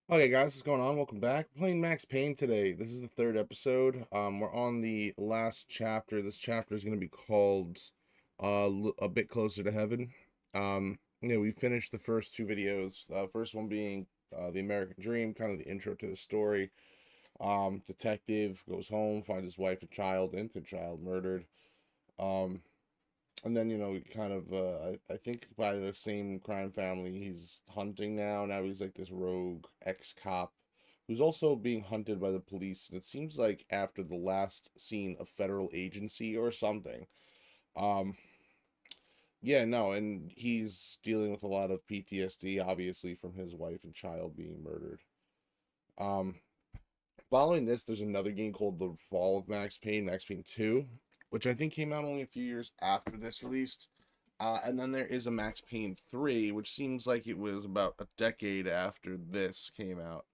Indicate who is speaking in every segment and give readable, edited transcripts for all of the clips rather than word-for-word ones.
Speaker 1: Okay, guys, what's going on? Welcome back. We're playing Max Payne today. This is the third episode. We're on the last chapter. This chapter is going to be called A Bit Closer to Heaven. We finished the first two videos. First one being The American Dream, kind of the intro to the story. Detective goes home, finds his wife and child, infant child, murdered. Um, and then kind of I think by the same crime family he's hunting now he's like this rogue ex-cop who's also being hunted by the police, and it seems like after the last scene a federal agency or something. um yeah, no, and he's dealing with a lot of PTSD, obviously, from his wife and child being murdered. um Following this, there's another game called The Fall of Max Payne, Max Payne 2, which I think came out only a few years after this released. And then there is a Max Payne 3, which seems like it was about a decade after this came out.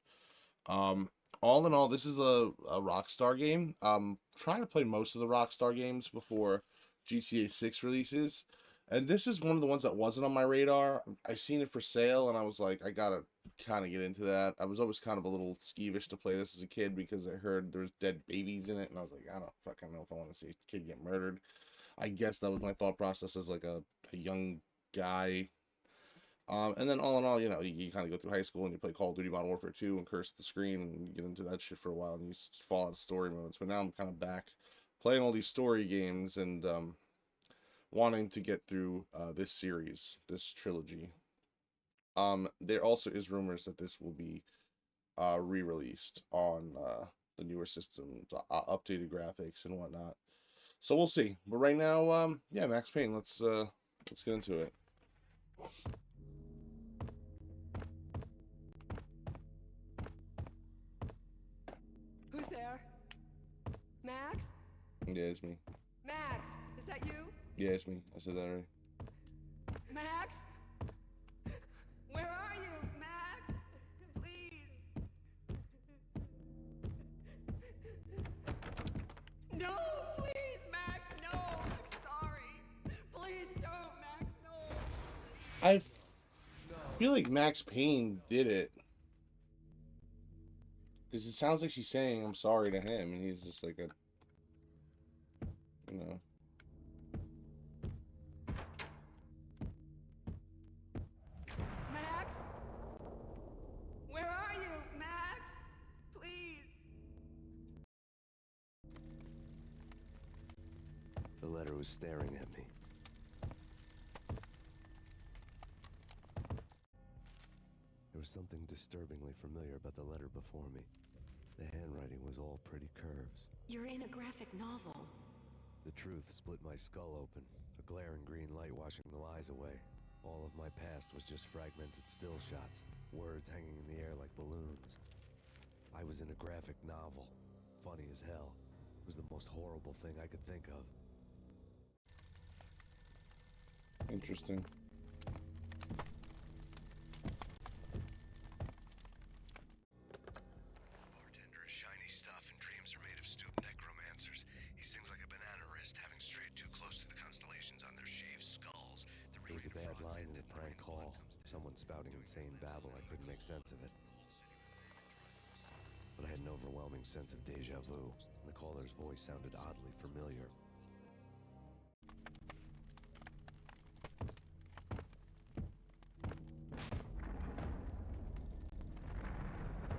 Speaker 1: Um, all in all, this is a Rockstar game. Trying to play most of the Rockstar games before GTA 6 releases. And this is one of the ones that wasn't on my radar. I seen it for sale and I was like, I gotta kind of get into that. I was always kind of a little skeevish to play this as a kid because I heard there's dead babies in it, and I was like, I don't fucking know if I want to see a kid get murdered. I guess that was my thought process as like a young guy. And then all in all, you kind of go through high school and you play Call of Duty Modern Warfare 2 and curse the screen and you get into that shit for a while and you fall out of story modes. But now I'm kind of back playing all these story games and wanting to get through this series, this trilogy. There also is rumors that this will be re-released on the newer systems, updated graphics and whatnot. So we'll see. But right now, yeah, Max Payne. Let's get into it.
Speaker 2: Who's there? Max?
Speaker 1: Yeah, it's me.
Speaker 2: Max, is that you?
Speaker 1: Yeah, it's me. I said that already.
Speaker 2: Max? Where are you, Max? Please. No, please, Max, no. I'm sorry. Please don't, Max, no.
Speaker 1: I feel like Max Payne did it because it sounds like she's saying I'm sorry to him, and he's just like a, you know.
Speaker 2: Max? Where are you, Max? Please.
Speaker 3: The letter was staring at me. There was something disturbingly familiar about the letter before me. The handwriting was all pretty curves.
Speaker 2: You're in a graphic novel.
Speaker 3: The truth split my skull open, a glaring green light washing the lies away. All of my past was just fragmented still shots, words hanging in the air like balloons. I was in a graphic novel. Funny as hell. It was the most horrible thing I could think of.
Speaker 1: Interesting.
Speaker 3: Bartender is shiny stuff, and dreams are made of stooped necromancers. He sings like a banana wrist, having strayed too close to the constellations on their shaved skulls. There was a bad line in a prank call. Someone spouting insane babble. I couldn't make sense of it. But I had an overwhelming sense of deja vu, and the caller's voice sounded oddly familiar.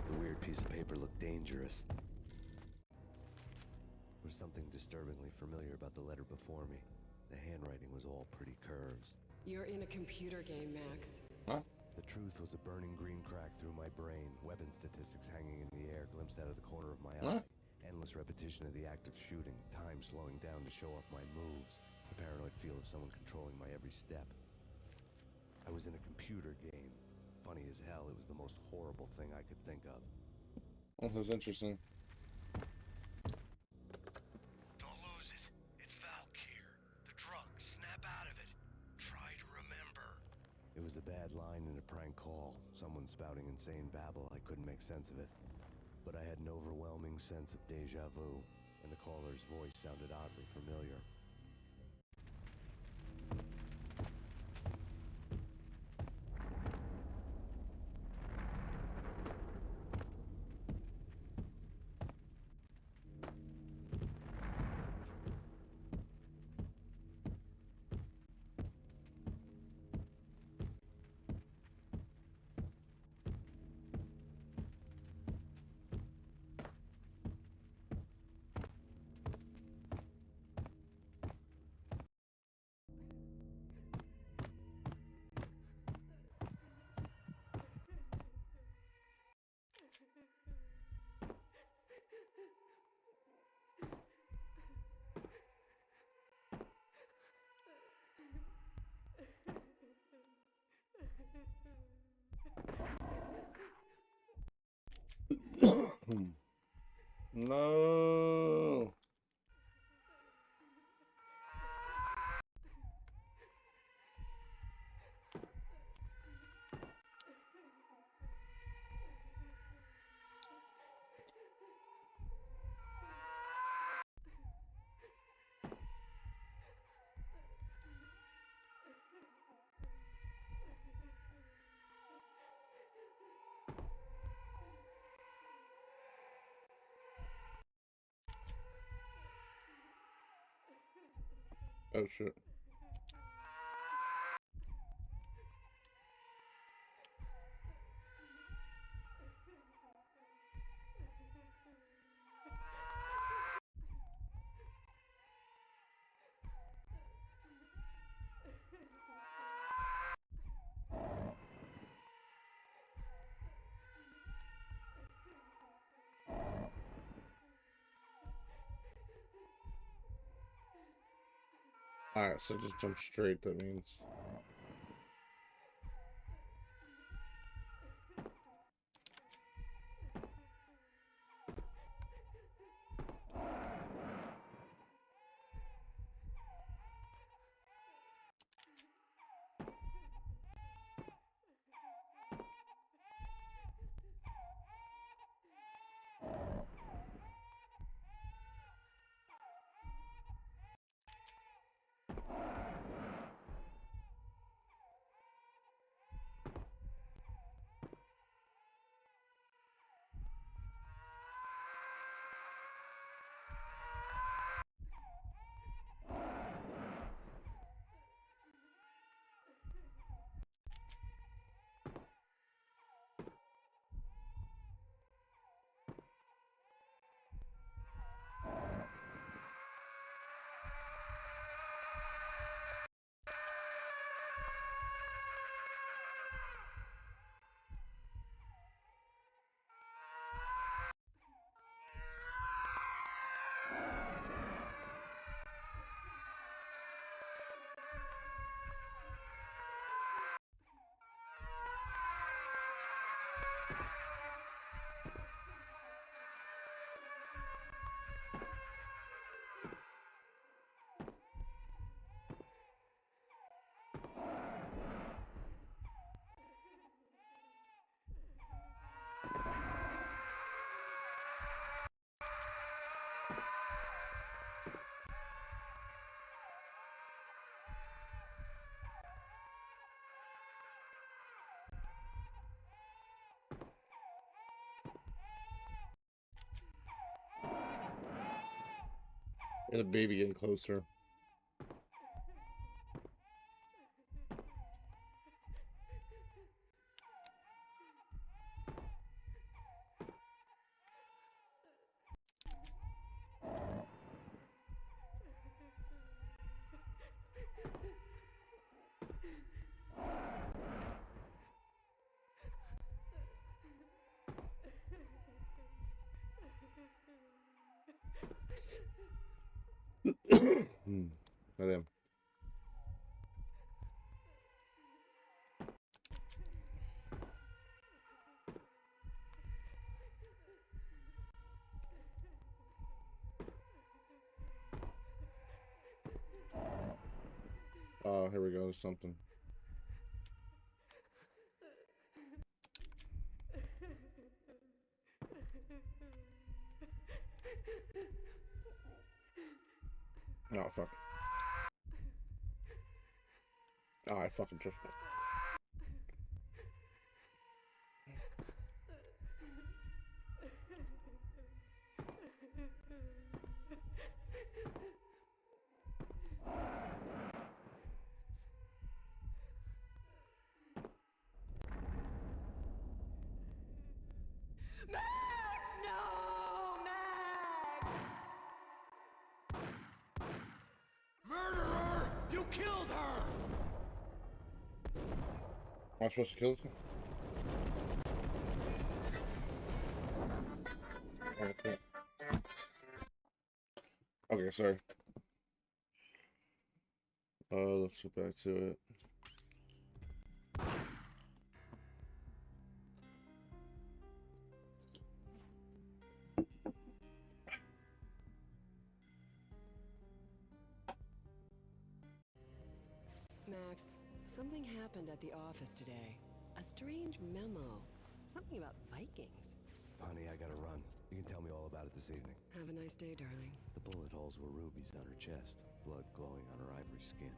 Speaker 3: The weird piece of paper looked dangerous. There was something disturbingly familiar about the letter before me. The handwriting was all pretty curves.
Speaker 2: You're in a computer game, Max.
Speaker 1: Huh?
Speaker 3: The truth was a burning green crack through my brain, weapon statistics hanging in the air glimpsed out of the corner of my eye.
Speaker 1: What?
Speaker 3: Endless repetition of the act of shooting, time slowing down to show off my moves, the paranoid feel of someone controlling my every step. I was in a computer game. Funny as hell, it was the most horrible thing I could think of.
Speaker 1: Oh, that's interesting.
Speaker 3: Don't lose it. It's Valk here. The drug. Snap out of it. Try to remember. It was a bad line in a prank call. Someone spouting insane babble. I couldn't make sense of it. But I had an overwhelming sense of deja vu, and the caller's voice sounded oddly familiar.
Speaker 1: No. Oh shit. Alright, so just jump straight, that means. Yeah, the baby getting closer. Not him. Oh, here we go. Something. Oh, fuck. Oh, I fucking tripped.
Speaker 2: Max! No! Max!
Speaker 3: Murderer! You killed her!
Speaker 1: Am I supposed to kill this guy? Oh, okay. Okay, sorry. Let's get back to it.
Speaker 4: Something happened at the office today. A strange memo. Something about Vikings.
Speaker 3: Honey, I gotta run. You can tell me all about it this evening.
Speaker 4: Have a nice day, darling.
Speaker 3: The bullet holes were rubies on her chest, blood glowing on her ivory skin.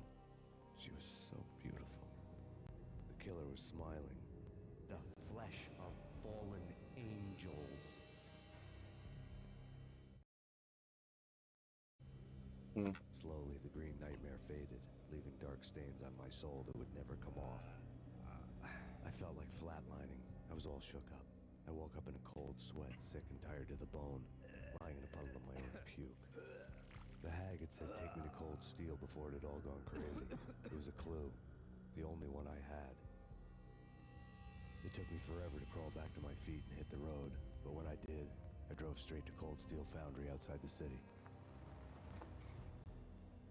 Speaker 3: She was so beautiful. The killer was smiling. The flesh of fallen angels. Slowly, the green nightmare faded, leaving dark stains on my soul that would never come off. I felt like flatlining. I was all shook up. I woke up in a cold sweat, sick and tired to the bone, lying in a puddle of my own puke. The hag had said take me to Cold Steel before it had all gone crazy. It was a clue, the only one I had. It took me forever to crawl back to my feet and hit the road, but when I did, I drove straight to Cold Steel Foundry outside the city.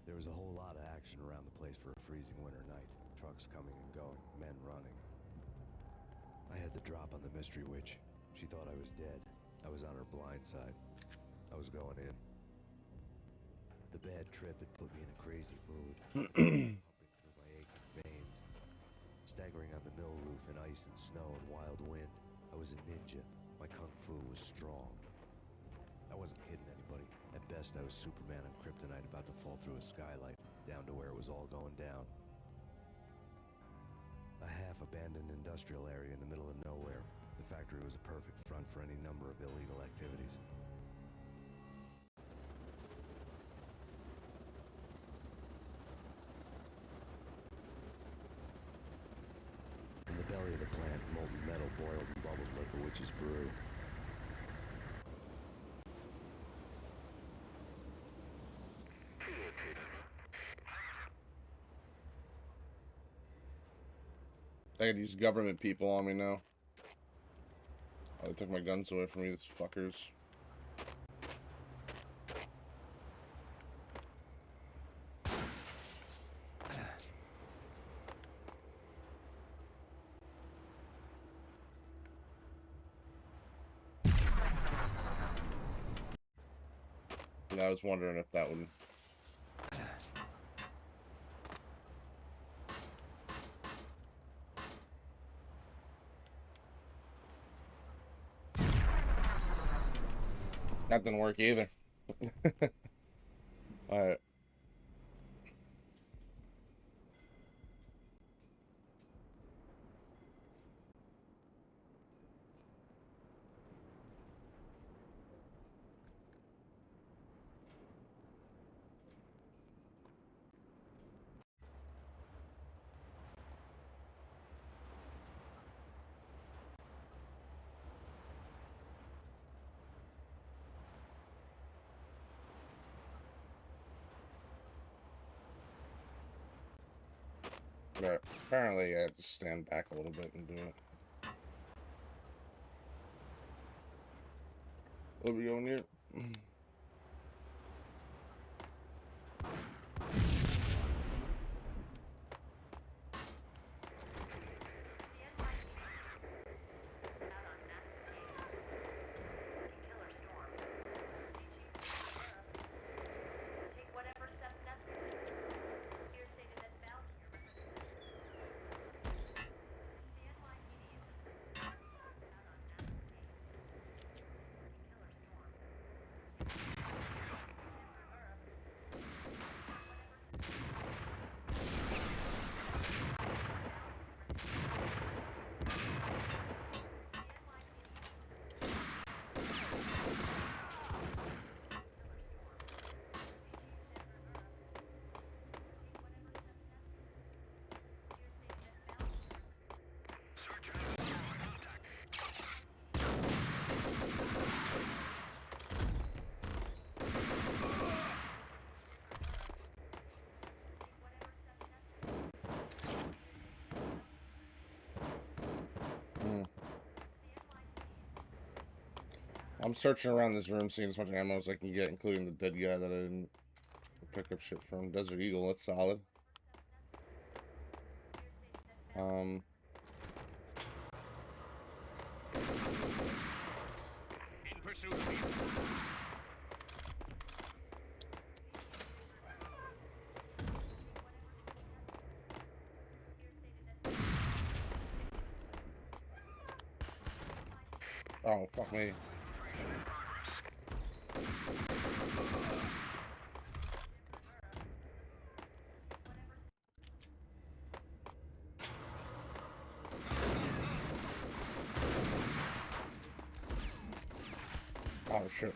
Speaker 3: There was a whole lot of action around the place for a freezing winter night. Trucks coming and going, men running. I had the drop on the mystery witch. She thought I was dead. I was on her blind side. I was going in. The bad trip had put me in a crazy mood, pumping through my aching veins. Staggering on the mill roof in ice and snow and wild wind, I was a ninja. My kung fu was strong. I wasn't hitting anybody. At best, I was Superman on Kryptonite about to fall through a skylight, down to where it was all going down. A half-abandoned industrial area in the middle of nowhere. The factory was a perfect front for any number of illegal activities. In the belly of the plant, molten metal boiled and bubbled like a witch's brew.
Speaker 1: I got these government people on me now. Oh, they took my guns away from me, these fuckers. Yeah, I was wondering if that would... That didn't work either. Alright. But apparently I have to stand back a little bit and do it. Where we going here? I'm searching around this room, seeing as much ammo as I can get, including the dead guy that I didn't pick up shit from. Desert Eagle, that's solid. In pursuit. Oh, fuck me. Oh, shit.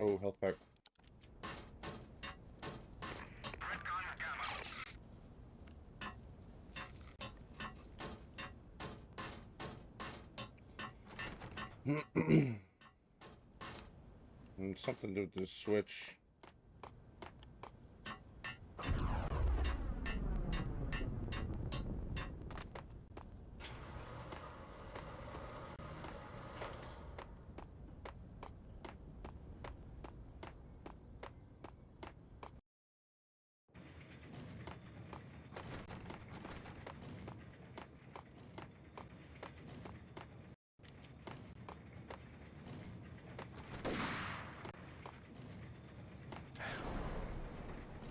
Speaker 1: Oh, health pack. And something to do with this switch.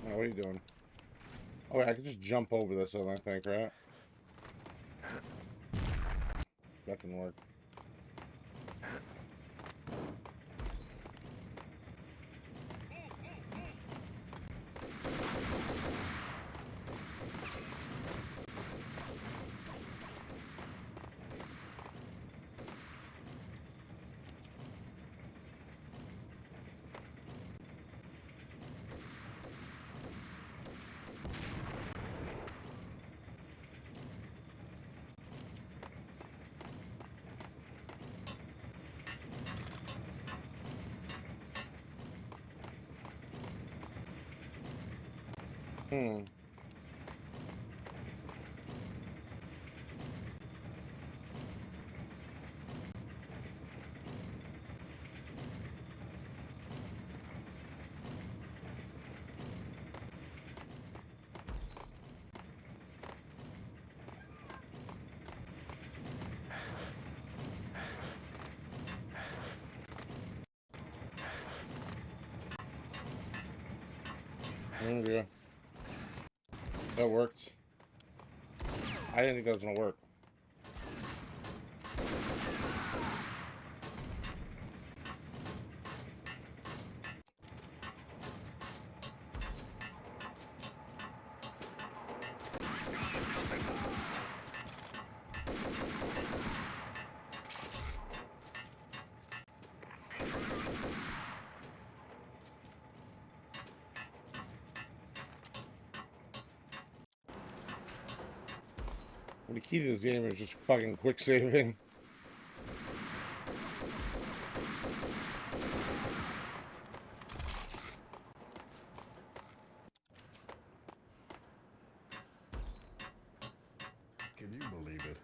Speaker 1: Now, what are you doing? Oh, wait, I can just jump over this one, I think, right? That didn't work. Hmm. Yeah. That worked. I didn't think that was gonna work. The key to this game is just fucking quick saving.
Speaker 3: Can you believe it?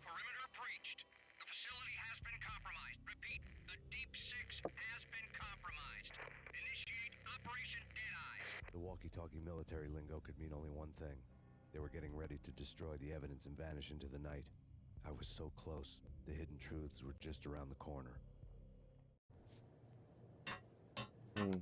Speaker 5: Perimeter breached. The facility has been compromised. Repeat, the Deep Six has been compromised. Initiate Operation Deadeye.
Speaker 3: The walkie-talkie military lingo could mean only one thing. They were getting ready to destroy the evidence and vanish into the night. I was so close. The hidden truths were just around the corner.
Speaker 1: Hmm.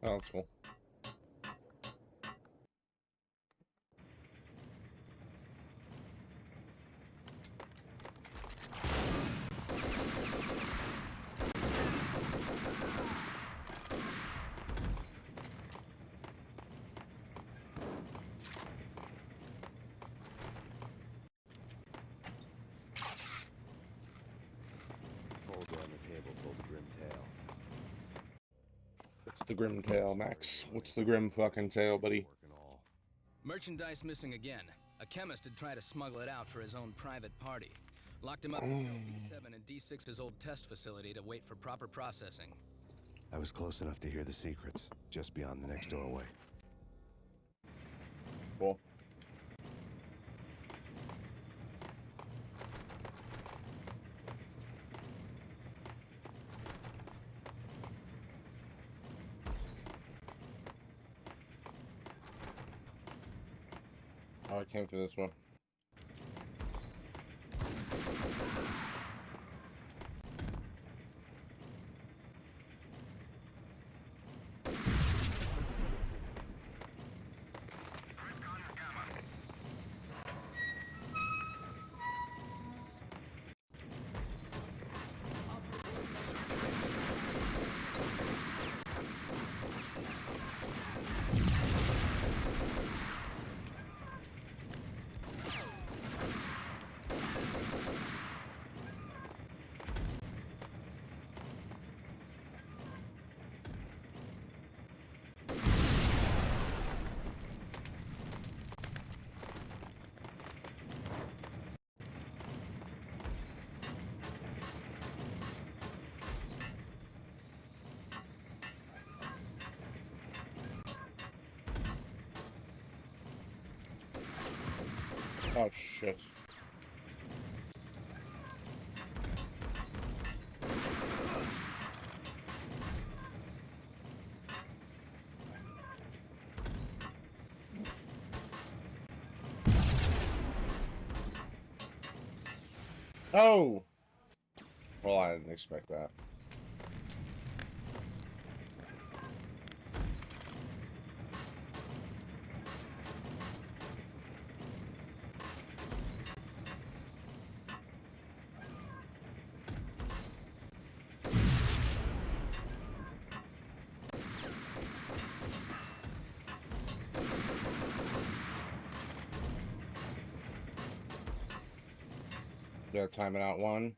Speaker 1: Oh, that's cool.
Speaker 3: Folder on the table told a grim tale.
Speaker 1: What's the grim tale, Max? What's the grim fucking tale, buddy?
Speaker 3: Work and all.
Speaker 6: Merchandise missing again. A chemist had tried to smuggle it out for his own private party. Locked him up in cell B7 and D6's old test facility to wait for proper processing.
Speaker 3: I was close enough to hear the secrets, just beyond the next doorway.
Speaker 1: Cool. Oh, I came through this one. Oh shit. Oh! Well, I didn't expect that. Yeah, time it out. 1,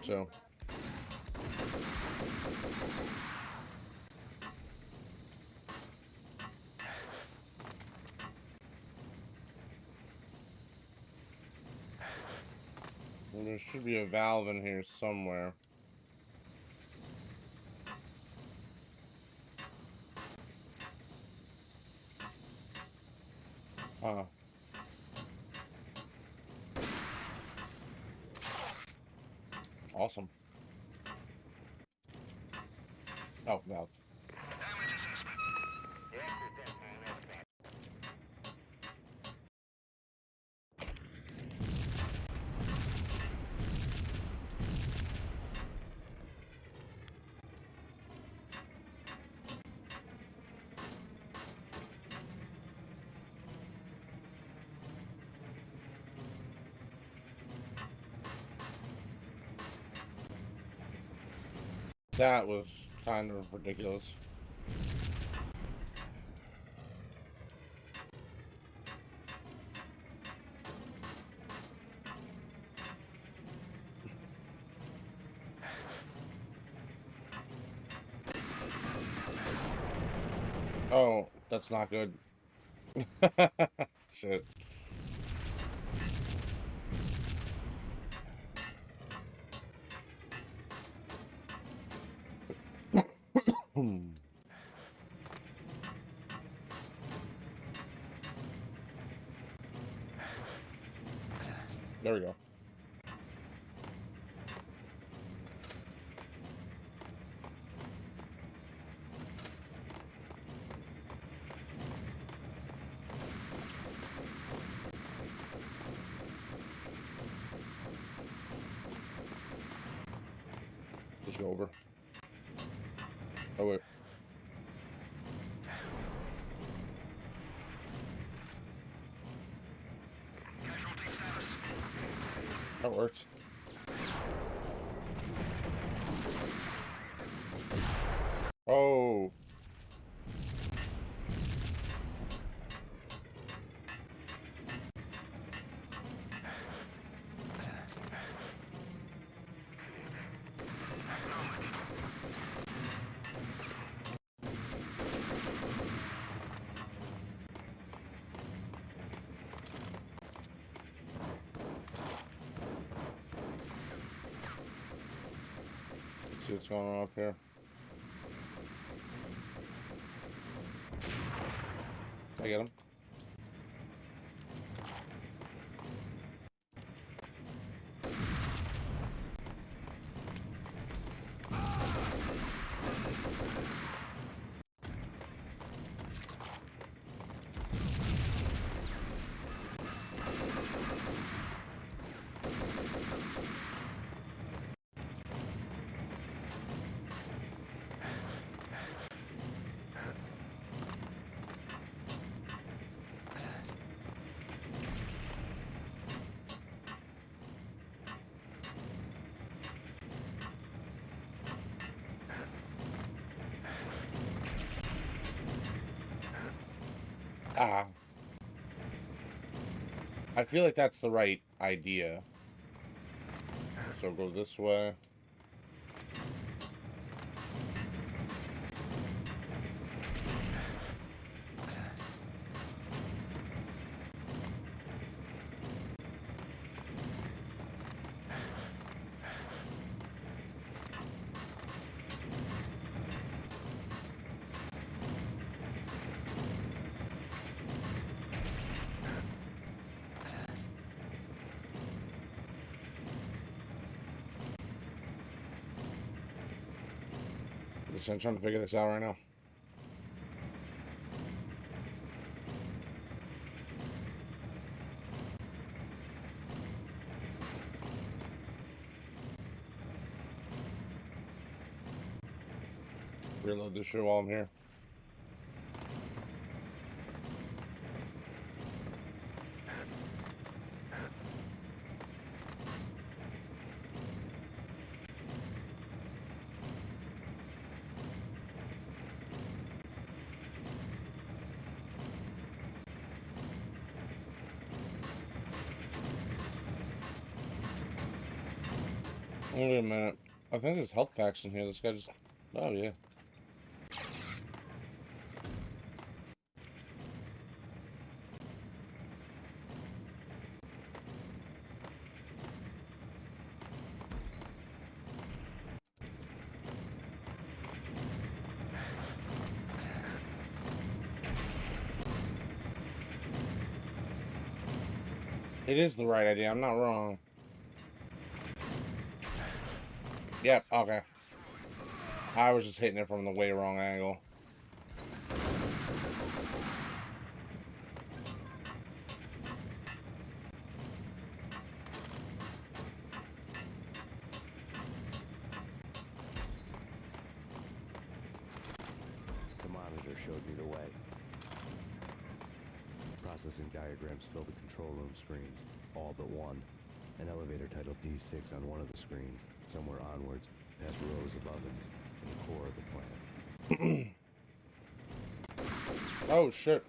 Speaker 1: 2. And there should be a valve in here somewhere. Huh. Awesome. Oh, valve. That was kind of ridiculous. Oh, that's not good. Shit. There we go. Just go over. Oh wait. That worked. Oh. Let's see what's going on up here. I get him. Ah. I feel like that's the right idea. So go this way. I'm trying to figure this out right now. Reload this shit while I'm here. Wait a minute. I think there's health packs in here. This guy just... Oh, yeah. It is the right idea. I'm not wrong. Yep, okay. I was just hitting it from the way wrong angle.
Speaker 3: The monitor showed me the way. Processing diagrams filled the control room screens, all but one. An elevator titled D6 on one of the screens, somewhere onwards, past rows of ovens, in the core of the plant.
Speaker 1: Oh, shit.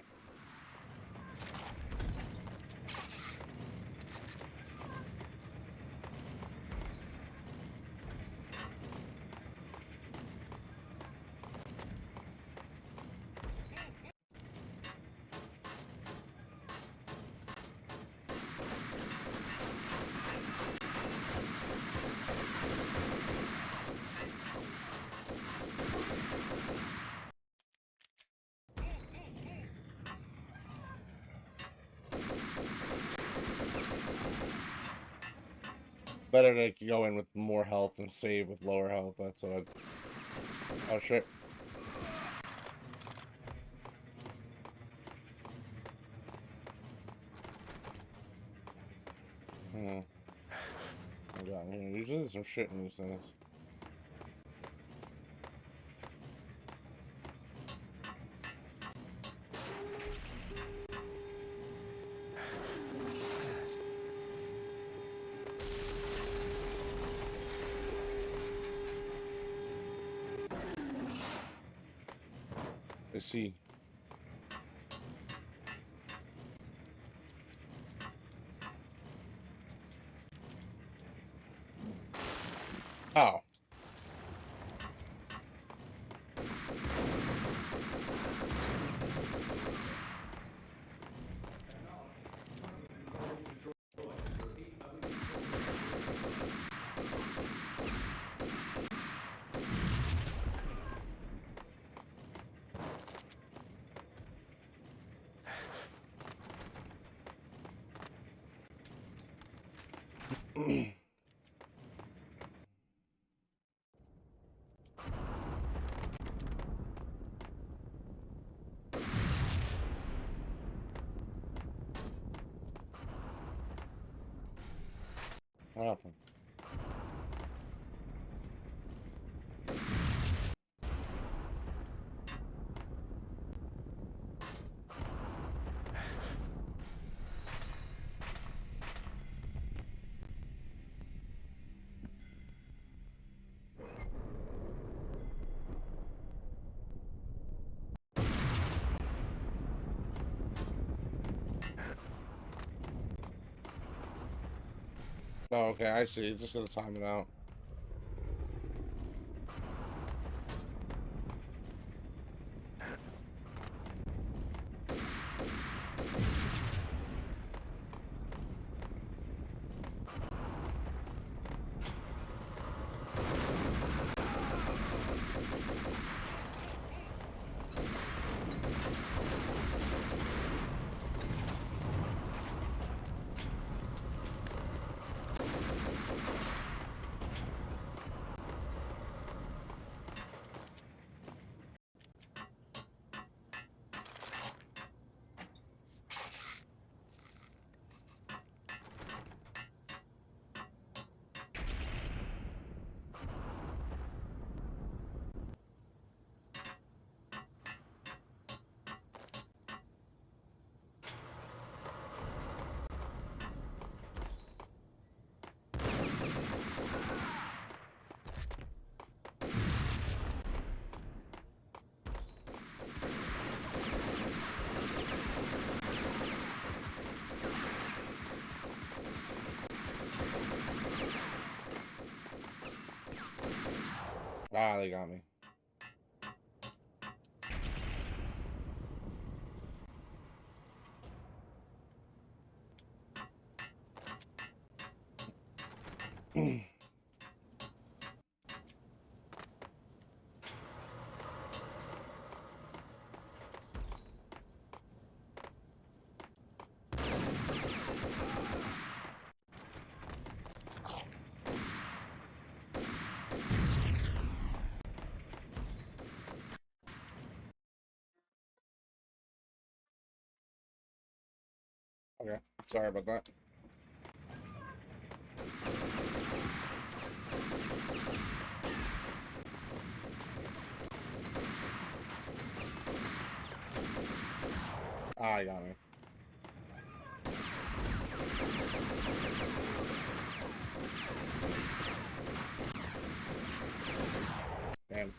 Speaker 1: Better to go in with more health and save with lower health. That's what I'd... Oh, shit. I got here. Usually there's some shit in these things. Let's see. Oh. What happened? Oh, okay, I see. Just gonna time it out. Ah, they got me. Okay, sorry about that. Ah, you got me. Damn.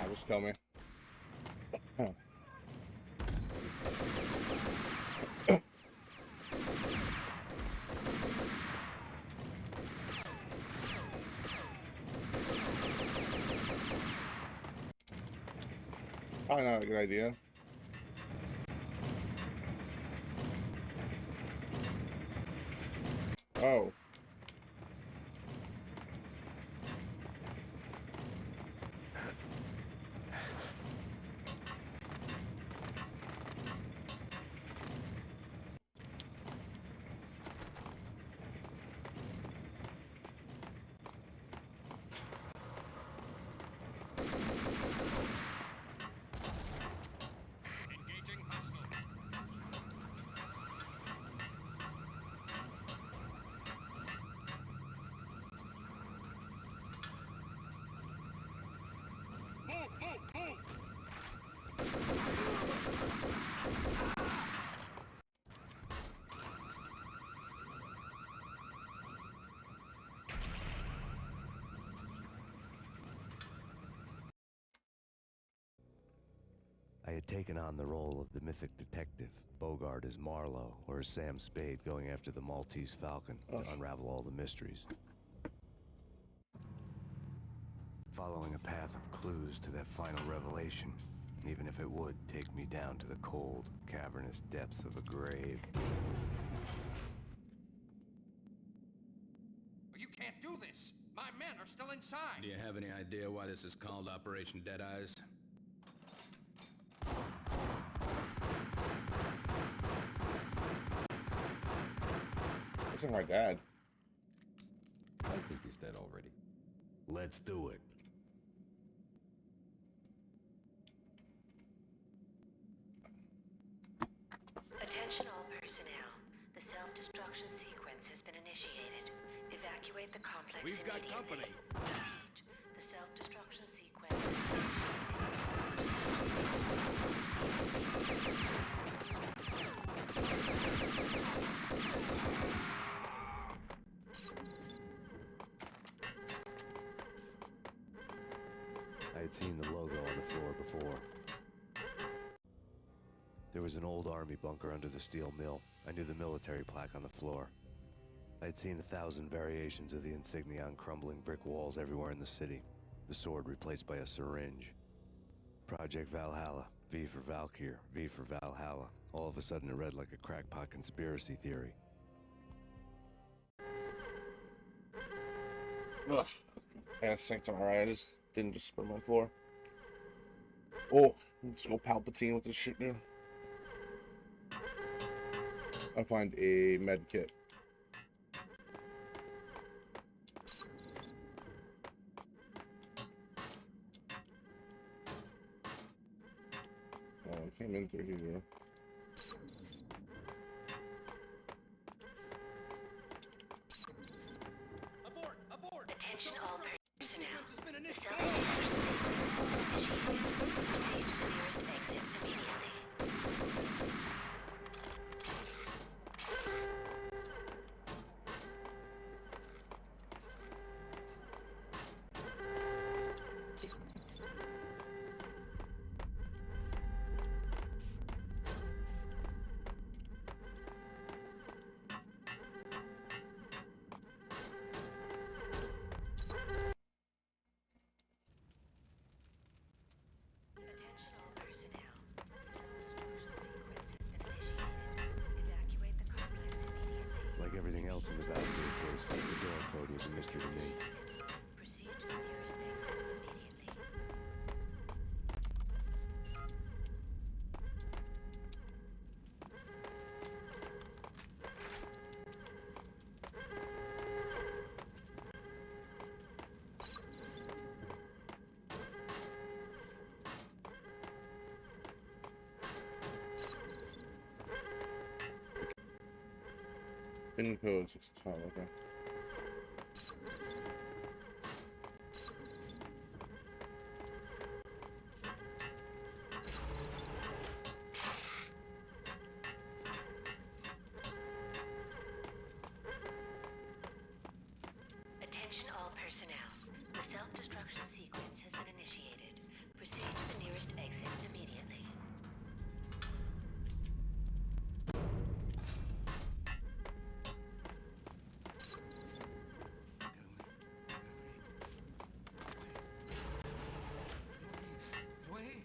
Speaker 1: Just kill me. Probably not a good idea. Oh.
Speaker 5: Engaging hostile. Move, move, move!
Speaker 3: I had taken on the role of the mythic detective, Bogart as Marlowe, or as Sam Spade going after the Maltese Falcon to unravel all the mysteries. Following a path of clues to that final revelation, even if it would take me down to the cold, cavernous depths of a grave.
Speaker 5: You can't do this! My men are still inside!
Speaker 6: Do you have any idea why this is called Operation Deadeyes?
Speaker 1: Looks like my dad.
Speaker 7: I think he's dead already.
Speaker 3: Let's do it.
Speaker 7: Attention all personnel. The self-destruction sequence has been initiated. Evacuate the complex
Speaker 3: We've got
Speaker 7: immediately.
Speaker 3: company.
Speaker 7: Repeat. The self-destruction sequence.
Speaker 3: I had seen the logo on the floor before. There was an old army bunker under the steel mill. I knew the military plaque on the floor. I had seen 1,000 variations of the insignia on crumbling brick walls everywhere in the city. The sword replaced by a syringe. Project Valhalla, V for Valkyr, V for Valhalla. All of a sudden it read like a crackpot conspiracy theory.
Speaker 1: Ugh. I got synced alright. I just didn't just spray my floor. Oh, let's go Palpatine with this shit now. I find a med kit. Oh, I came in through here.
Speaker 6: Abort! Abort!
Speaker 7: Attention all personnel.
Speaker 6: Sequence has been
Speaker 7: The
Speaker 6: initiated.
Speaker 7: self-destruction sequence has been initiated. Proceed to the nearest exit immediately. Attention all personnel. The self-destruction sequence has been initiated. Evacuate the complex immediately.
Speaker 3: Like everything else in the Valkyrie case, the door code was a mystery to me.
Speaker 7: Proceed to the nearest exit immediately.
Speaker 1: Pin code 65, okay.
Speaker 7: Attention all personnel. The self-destruction sequence has been initiated. Proceed to the nearest exit immediately.
Speaker 6: Wait.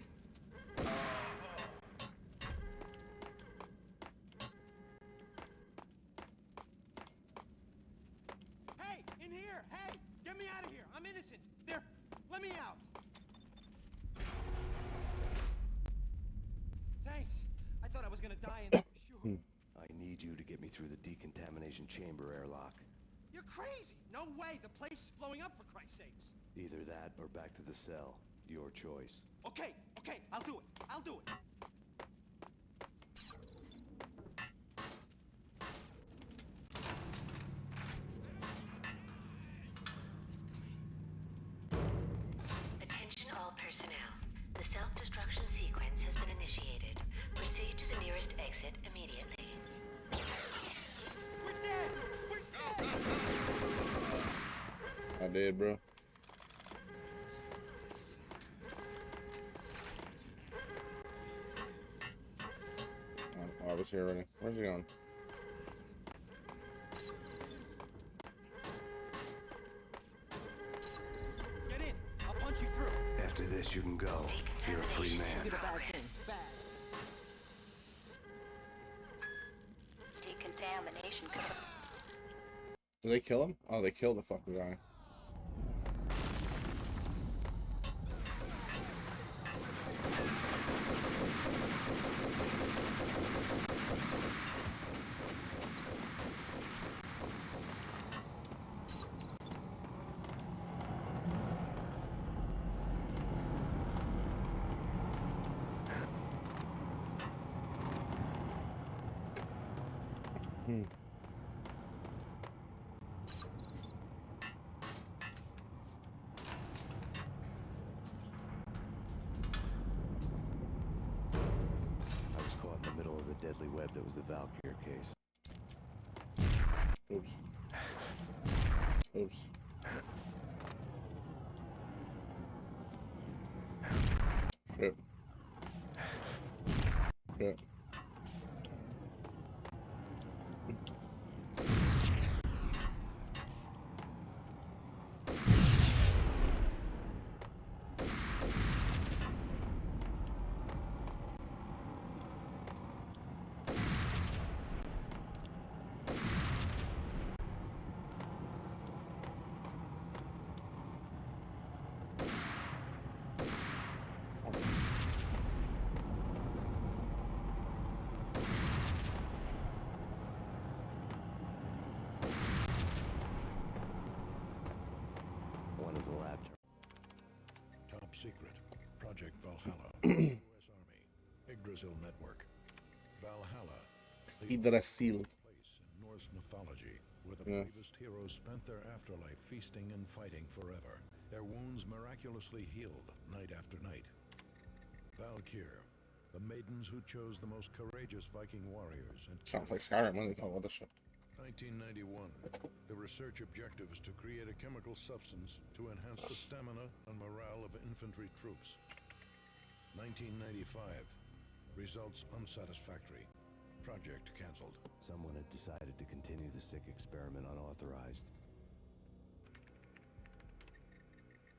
Speaker 8: Hey, in here! Hey, get me out of here! I'm innocent. There, let me out. Thanks. I thought I was gonna die in there for sure.
Speaker 3: I need you to get me through the decontamination chamber airlock.
Speaker 8: You're crazy. No way. The place is blowing up for Christ's sakes.
Speaker 3: Either that or back to the cell. Your choice.
Speaker 8: Okay, I'll do it. I'll do it.
Speaker 7: Attention all personnel. The self-destruction sequence has been initiated. Proceed to the nearest exit immediately.
Speaker 8: We're dead. We're dead.
Speaker 1: I did, bro. Oh, I was here already. Where's he going?
Speaker 8: Get in. I'll punch you through.
Speaker 3: After this, you can go. You're a free man.
Speaker 7: Decontamination.
Speaker 1: Did they kill him? Oh, they killed the fucking guy.
Speaker 3: deadly web that was the Valkyr case.
Speaker 1: Oops. Oops. Shit. Shit.
Speaker 3: One of the lab
Speaker 9: Top secret. Project Valhalla. U.S. Army. Yggdrasil Network. Valhalla. The
Speaker 1: Yggdrasil.
Speaker 9: place in Norse mythology where the
Speaker 1: Yeah.
Speaker 9: bravest heroes spent their afterlife feasting and fighting forever. Their wounds miraculously healed night after night. Valkyr. The maidens who chose the most courageous Viking warriors in
Speaker 1: Sounds like Skyrim when they talk about this shit.
Speaker 9: 1991. The research objective is to create a chemical substance to enhance the stamina and morale of infantry troops. 1995. Results unsatisfactory. Project cancelled.
Speaker 3: Someone had decided to continue the sick experiment unauthorized.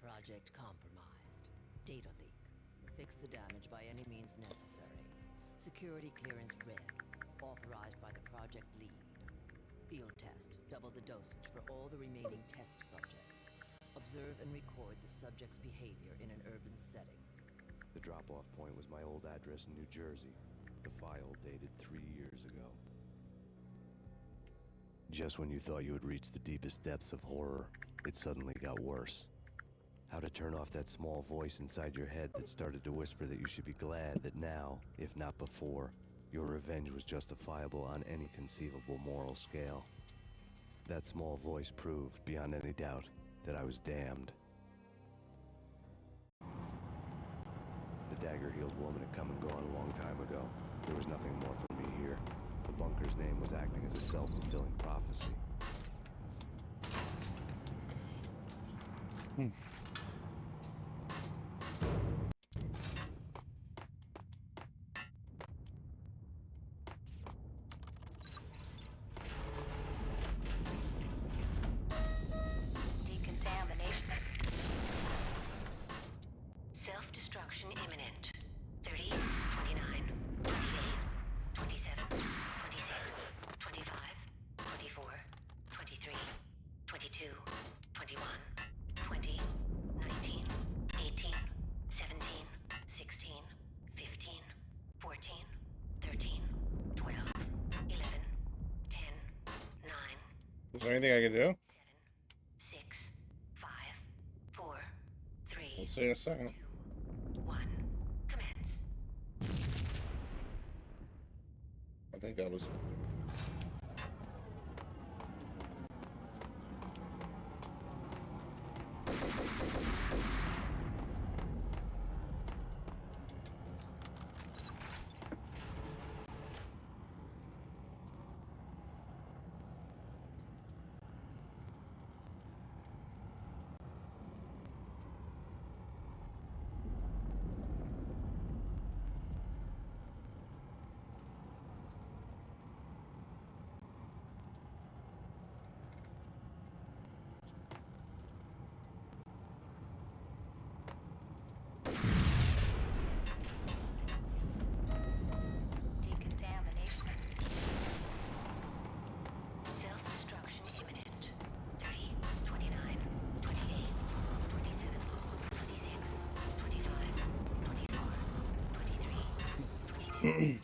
Speaker 10: Project compromised. Data leak. Fix the damage by any means necessary. Security clearance red. Authorized by the project lead. Field test. Double the dosage for all the remaining test subjects. Observe and record the subject's behavior in an urban setting.
Speaker 3: The drop-off point was my old address in New Jersey. The file dated 3 years ago. Just when you thought you had reached the deepest depths of horror, it suddenly got worse. How to turn off that small voice inside your head that started to whisper that you should be glad that now, if not before, your revenge was justifiable on any conceivable moral scale. That small voice proved, beyond any doubt, that I was damned. The dagger-heeled woman had come and gone a long time ago. There was nothing more for me here. The bunker's name was acting as a self-fulfilling prophecy.
Speaker 7: Decontamination. Self-destruction imminent. 30, 29, 28, 27, 26, 25, 24, 23, 22, 21, 20, 19, 18, 17, 16, 15, 14, 13, 12, 11, 10, 9,
Speaker 1: Is there anything I can do?
Speaker 7: 7, 6, 5, 4, 3,
Speaker 1: We'll see in a second.
Speaker 7: 2, 1. Commence.
Speaker 1: I think that was.
Speaker 7: Decontamination. Self-destruction imminent. 30, 29, 28, 27, 26, 25, 24, 23, 22,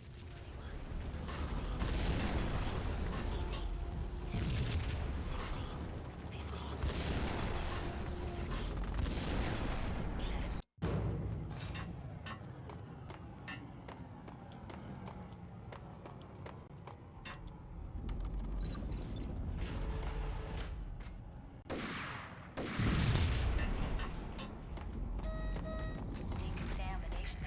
Speaker 7: decontamination.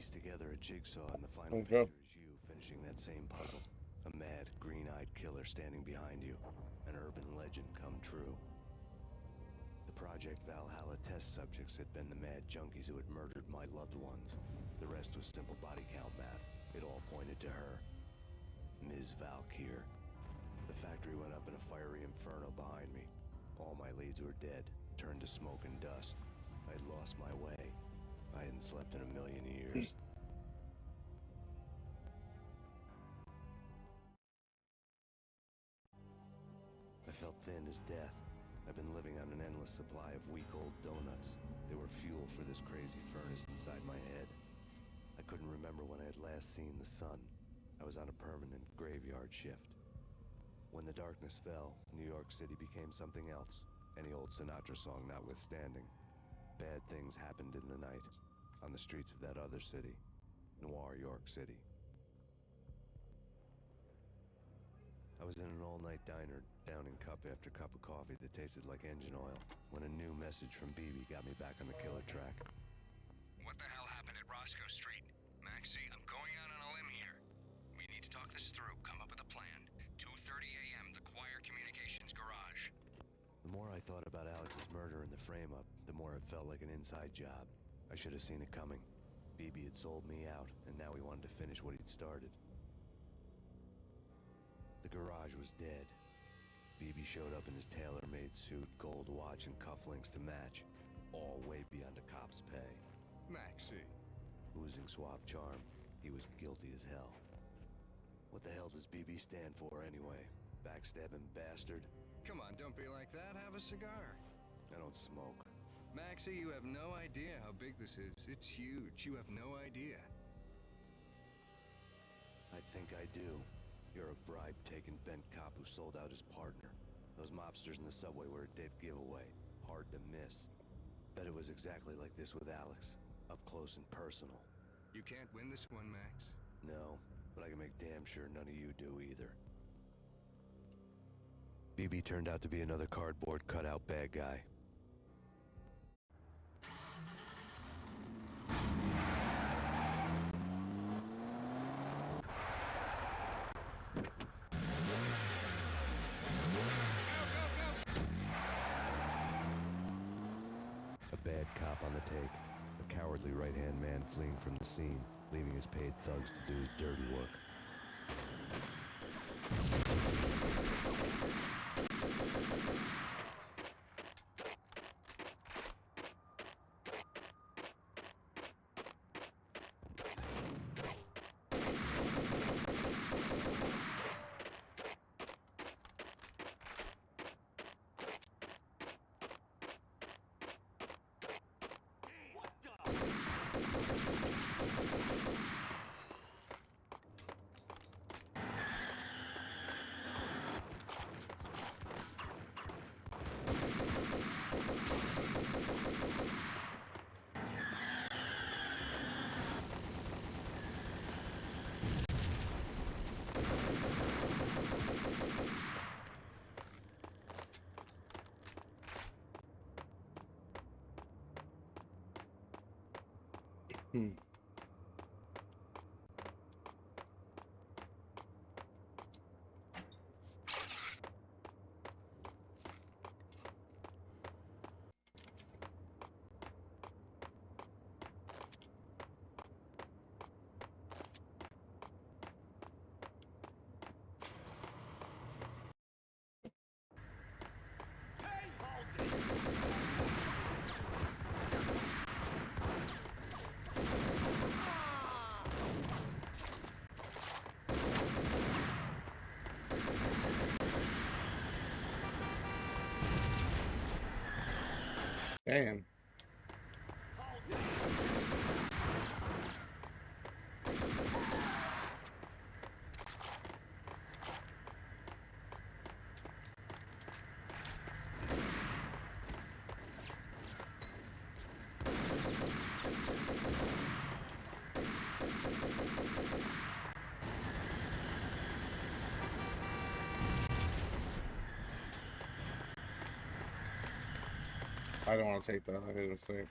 Speaker 3: piece together a jigsaw, and the final
Speaker 1: Okay.
Speaker 3: picture is you finishing that same puzzle. A mad, green-eyed killer standing behind you. An urban legend come true. The Project Valhalla test subjects had been the mad junkies who had murdered my loved ones. The rest was simple body count math. It all pointed to her. Ms. Valkyr. The factory went up in a fiery inferno behind me. All my leads were dead, turned to smoke and dust. I'd lost my way. I hadn't slept in a million years. I felt thin as death. I've been living on an endless supply of week-old donuts. They were fuel for this crazy furnace inside my head. I couldn't remember when I had last seen the sun. I was on a permanent graveyard shift. When the darkness fell, New York City became something else, any old Sinatra song notwithstanding. Bad things happened in the night, on the streets of that other city, Noir York City. I was in an all-night diner, downing cup after cup of coffee that tasted like engine oil, when a new message from BB got me back on the killer track.
Speaker 5: What the hell happened at Roscoe Street? Maxie, I'm going out on a limb here. We need to talk this through, come up with a plan. 2:30 a.m., the Choir Communications Garage.
Speaker 3: The more I thought about Alex's murder and the frame-up, the more it felt like an inside job. I should have seen it coming. BB had sold me out, and now he wanted to finish what he'd started. The garage was dead. BB showed up in his tailor-made suit, gold watch, and cufflinks to match, all way beyond a cop's pay.
Speaker 5: Maxie.
Speaker 3: Oozing suave charm, he was guilty as hell. What the hell does BB stand for anyway? Backstabbing bastard?
Speaker 6: Come on, don't be like that. Have a cigar.
Speaker 3: I don't smoke.
Speaker 6: Maxie, you have no idea how big this is. It's huge. You have no idea.
Speaker 3: I think I do. You're a bribe-taking bent cop who sold out his partner. Those mobsters in the subway were a dead giveaway. Hard to miss. Bet it was exactly like this with Alex. Up close and personal.
Speaker 6: You can't win this one, Max.
Speaker 3: No, but I can make damn sure none of you do either. BB turned out to be another cardboard cutout bad guy. A bad cop on the take. A cowardly right-hand man fleeing from the scene, leaving his paid thugs to do his dirty work.
Speaker 1: Damn. I don't want to take that. I didn't see.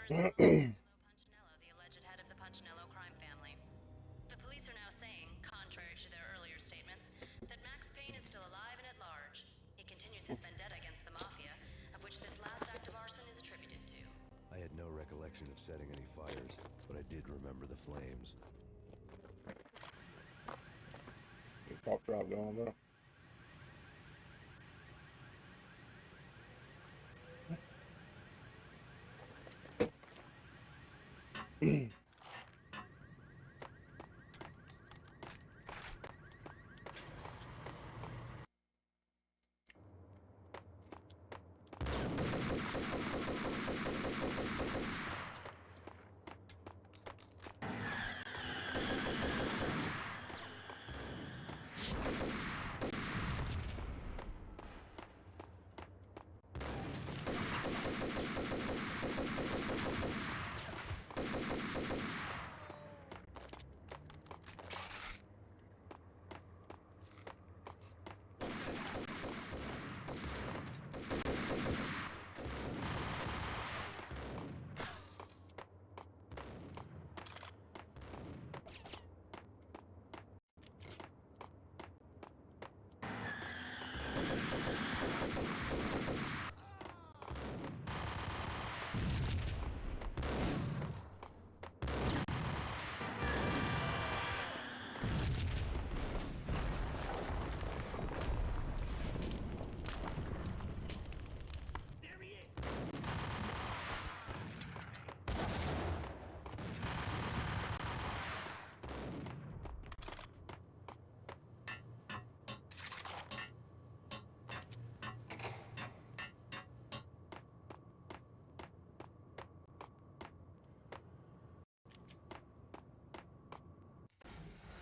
Speaker 11: Punchinello, the alleged head of the Punchinello crime family. The police are now saying, contrary to their earlier statements, that Max Payne is still alive and at large. He continues his vendetta against the Mafia, of which this last act of arson is attributed to.
Speaker 3: I had no recollection of setting any fires, but I did remember the flames.
Speaker 1: Pop drop going there.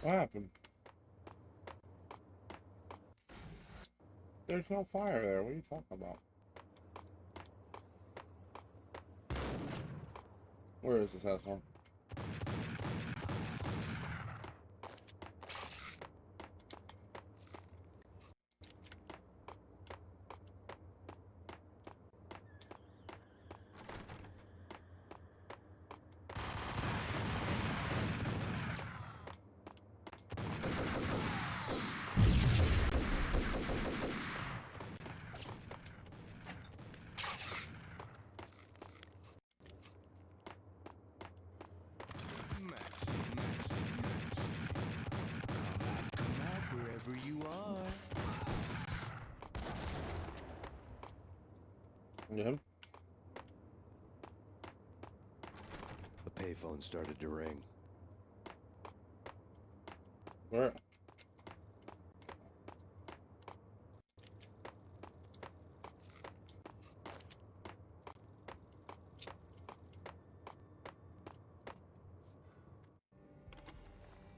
Speaker 1: What happened? There's no fire there. What are you talking about? Where is this asshole? Yeah.
Speaker 3: The payphone started to ring.
Speaker 1: Where?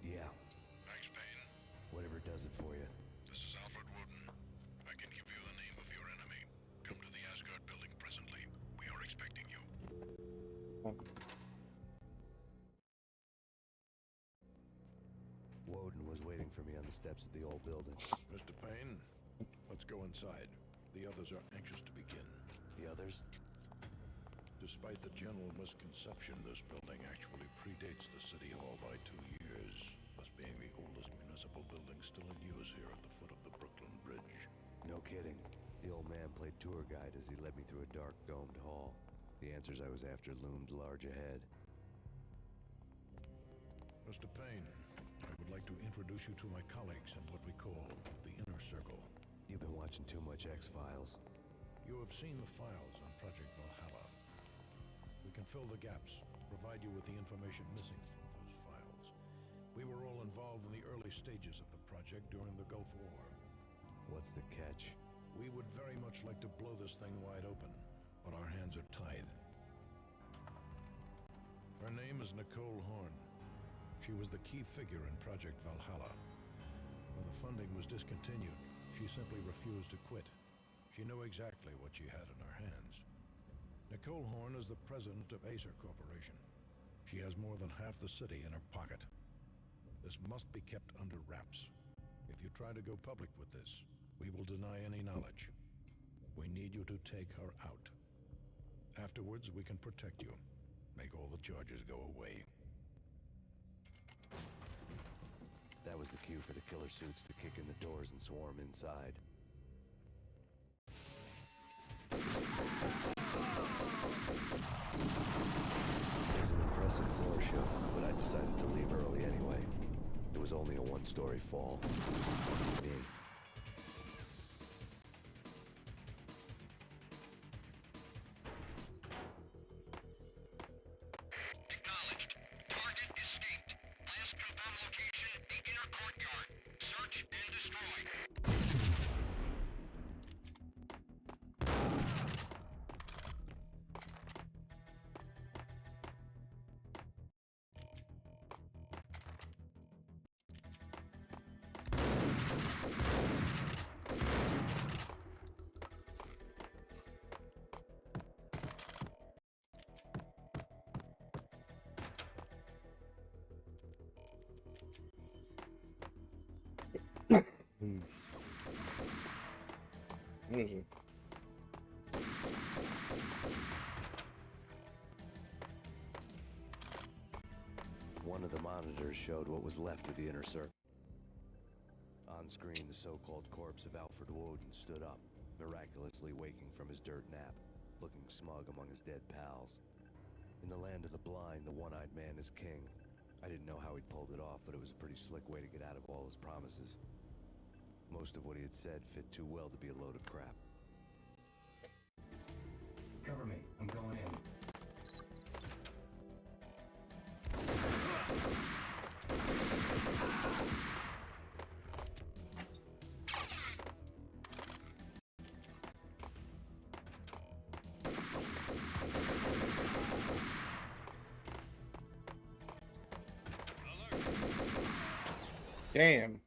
Speaker 3: Yeah.
Speaker 9: Max Payne,
Speaker 3: Whatever does it for you.
Speaker 9: this is Alfred Woden. I can give you the name of your enemy. Come to the Asgard building presently. We are expecting you.
Speaker 3: Woden was waiting for me on the steps of the old building.
Speaker 9: Mr. Payne, let's go inside. The others are anxious to begin.
Speaker 3: The others?
Speaker 9: Despite the general misconception, this building actually predates the City Hall by 2 years, thus being the oldest municipal building still in use here at the foot of the Brooklyn Bridge.
Speaker 3: No kidding. The old man played tour guide as he led me through a dark, domed hall. The answers I was after loomed large ahead.
Speaker 9: Mr. Payne, I would like to introduce you to my colleagues in what we call the Inner Circle.
Speaker 3: You've been watching too much X-Files.
Speaker 9: You have seen the files on Project Valhalla. We can fill the gaps, provide you with the information missing from those files. We were all involved in the early stages of the project during the Gulf War.
Speaker 3: What's the catch?
Speaker 9: We would very much like to blow this thing wide open, but our hands are tied. Her name is Nicole Horn. She was the key figure in Project Valhalla. When the funding was discontinued, she simply refused to quit. She knew exactly what she had in her hands. Nicole Horn is the president of Acer Corporation. She has more than half the city in her pocket. This must be kept under wraps. If you try to go public with this, we will deny any knowledge. We need you to take her out. Afterwards, we can protect you. Make all the charges go away.
Speaker 3: That was the cue for the killer suits to kick in the doors and swarm inside. It was an impressive floor show, but I decided to leave early anyway. It was only a one-story fall. Me.
Speaker 5: Acknowledged. Target escaped. Last confirmed location, the inner courtyard. Search and destroy.
Speaker 1: What is it?
Speaker 3: One of the monitors showed what was left of the inner circle. On screen, the so-called corpse of Alfred Woden stood up, miraculously waking from his dirt nap, looking smug among his dead pals. In the land of the blind, the one-eyed man is king. I didn't know how he'd pulled it off, but it was a pretty slick way to get out of all his promises. Most of what he had said fit too well to be a load of crap.
Speaker 6: Cover me. I'm going in.
Speaker 1: Damn.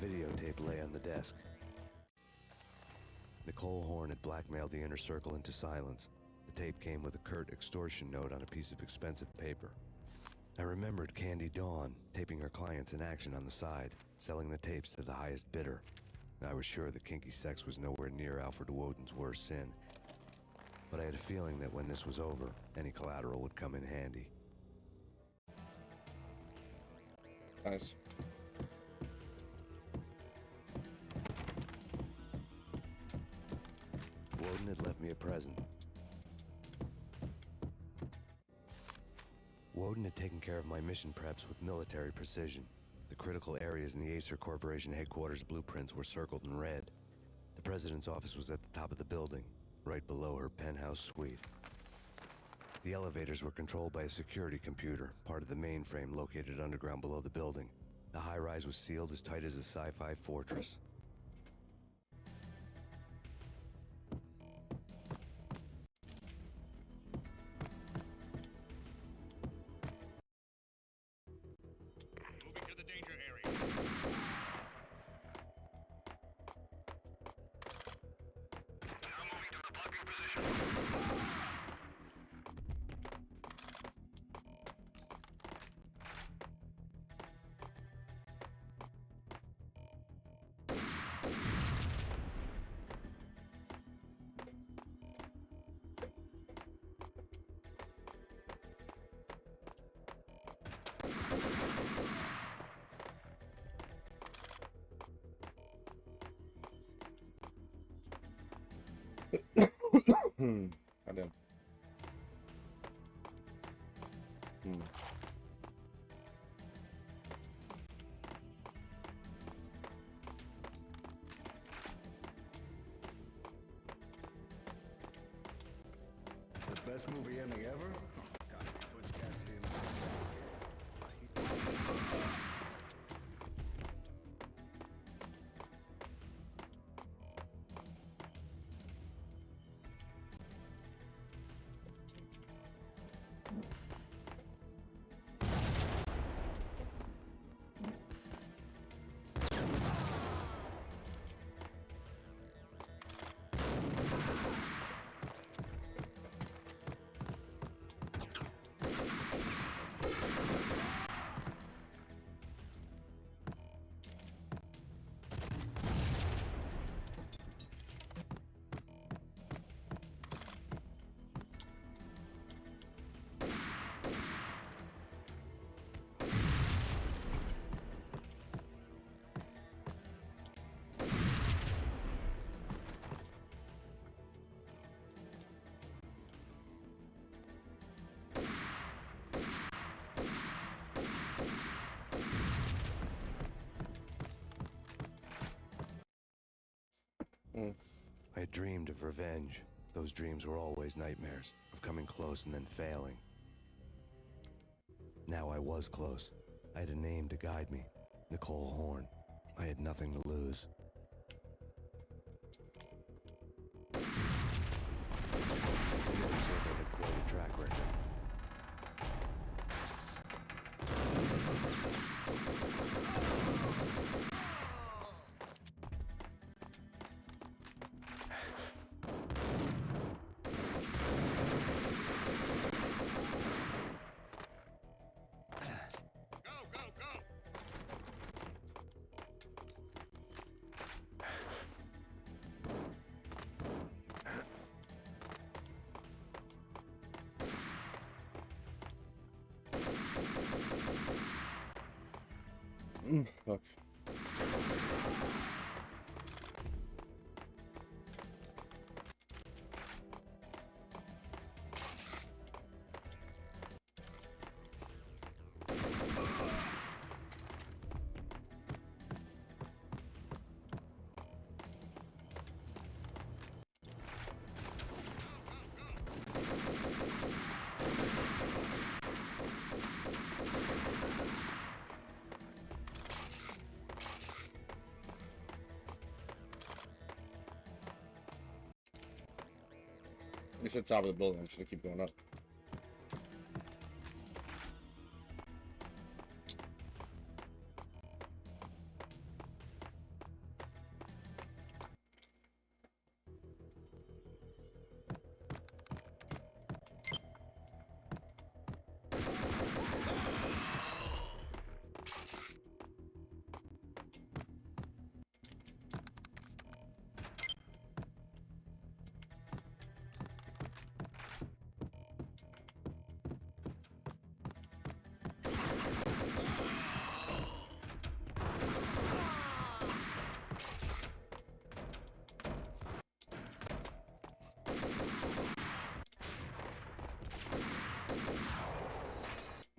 Speaker 3: Videotape lay on the desk. Nicole Horn had blackmailed the inner circle into silence. The tape came with a curt extortion note on a piece of expensive paper. I remembered Candy Dawn taping her clients in action on the side, selling the tapes to the highest bidder. I was sure that kinky sex was nowhere near Alfred Woden's worst sin. But I had a feeling that when this was over, any collateral would come in handy.
Speaker 1: Nice.
Speaker 3: Woden had left me a present. Woden had taken care of my mission preps with military precision. The critical areas in the Acer Corporation headquarters blueprints were circled in red. The president's office was at the top of the building, right below her penthouse suite. The elevators were controlled by a security computer, part of the mainframe located underground below the building. The high-rise was sealed as tight as a sci-fi fortress.
Speaker 5: Moving to the danger area. Now moving to the blocking position.
Speaker 1: Goddamn.
Speaker 9: The best movie ending ever? Puts Cassidy in the
Speaker 3: I had dreamed of revenge. Those dreams were always nightmares, of coming close and then failing. Now I was close. I had a name to guide me, Nicole Horn. I had nothing to lose. The inner circle had quite a track record.
Speaker 1: Fuck. It's at the top of the building. I'm just gonna keep going up.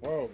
Speaker 1: Whoa.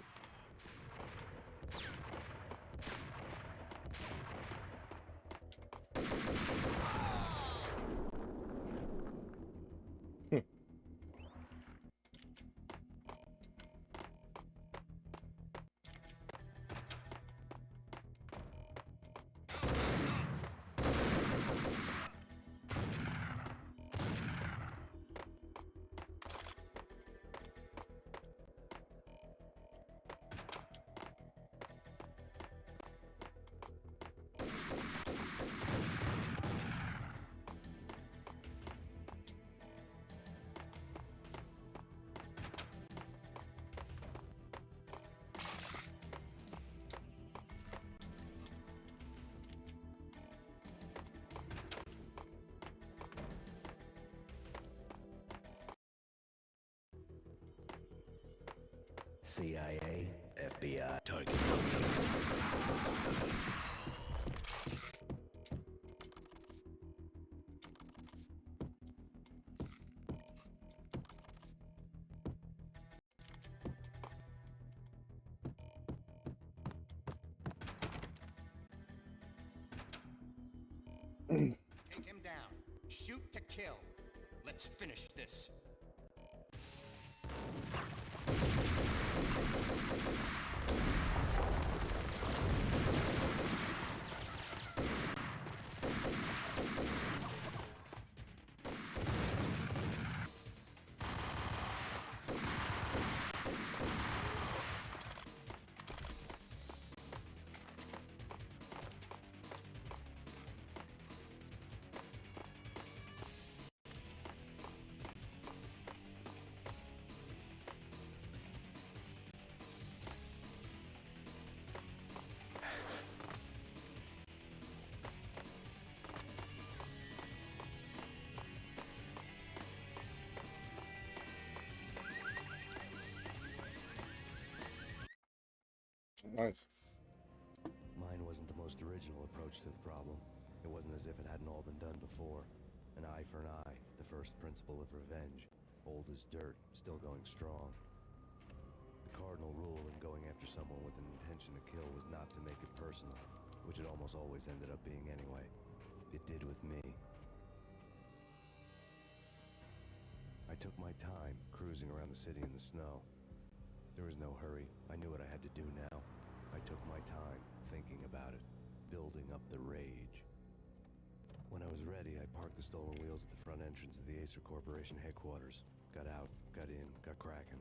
Speaker 3: CIA, FBI, target.
Speaker 8: Take him down. Shoot to kill. Let's finish this.
Speaker 1: Nice.
Speaker 3: Mine wasn't the most original approach to the problem. It wasn't as if it hadn't all been done before. An eye for an eye, the first principle of revenge. Old as dirt, still going strong. The cardinal rule in going after someone with an intention to kill was not to make it personal, which it almost always ended up being anyway. It did with me. I took my time, cruising around the city in the snow. There was no hurry. I knew what I had to do now. I took my time, thinking about it, building up the rage. When I was ready, I parked the stolen wheels at the front entrance of the Acer Corporation headquarters. Got out, got in, got cracking.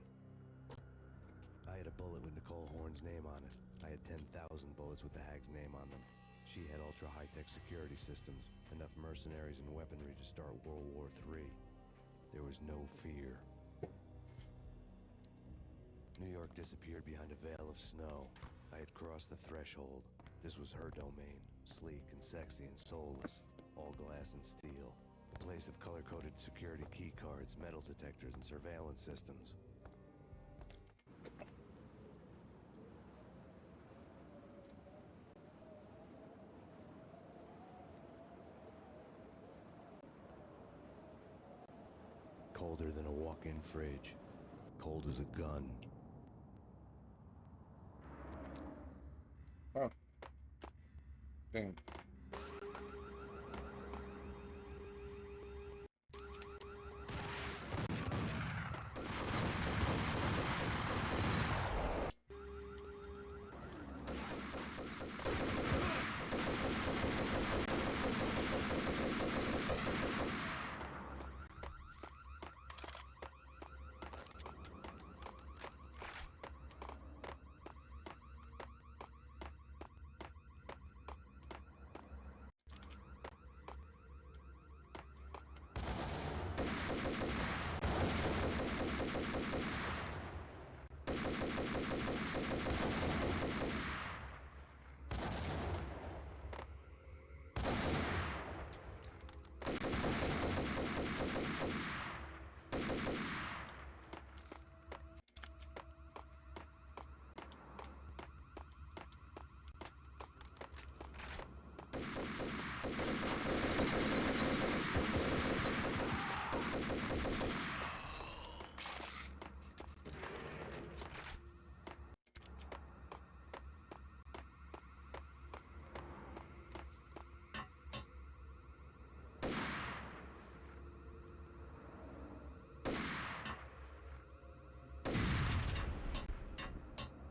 Speaker 3: I had a bullet with Nicole Horn's name on it. I had 10,000 bullets with the Hag's name on them. She had ultra-high-tech security systems, enough mercenaries and weaponry to start World War III. There was no fear. New York disappeared behind a veil of snow. I had crossed the threshold. This was her domain, sleek and sexy and soulless, all glass and steel. A place of color-coded security key cards, metal detectors, and surveillance systems. Colder than a walk-in fridge. Cold as a gun.
Speaker 1: Oh. Damn.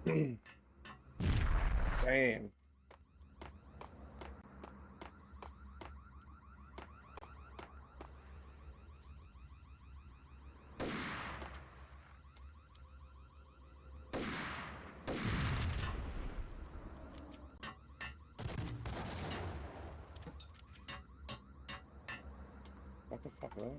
Speaker 1: Damn. What the fuck, really?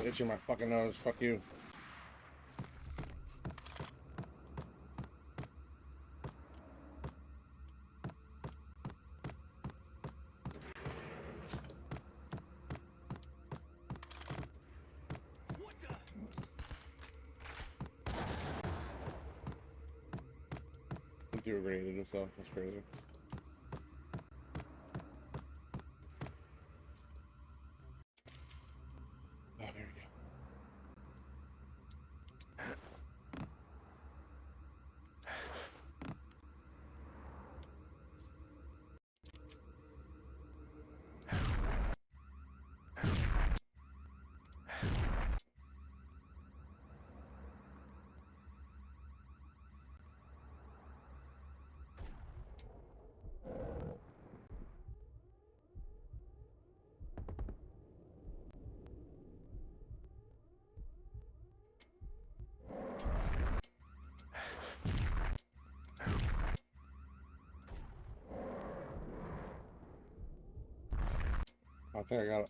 Speaker 1: I'm itching my fucking nose. Fuck you. He threw a grenade at himself. That's crazy. Oh, there we go. I think I got it.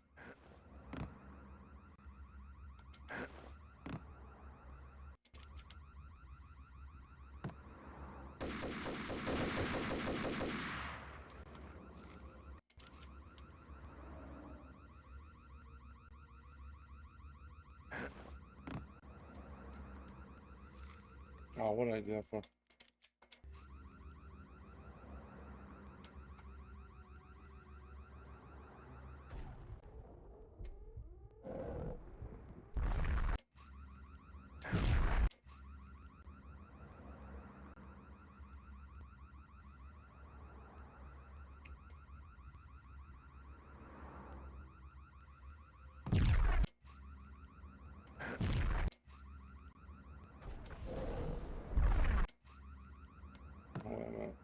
Speaker 1: Oh, what did I do that for? Oh, wait a minute.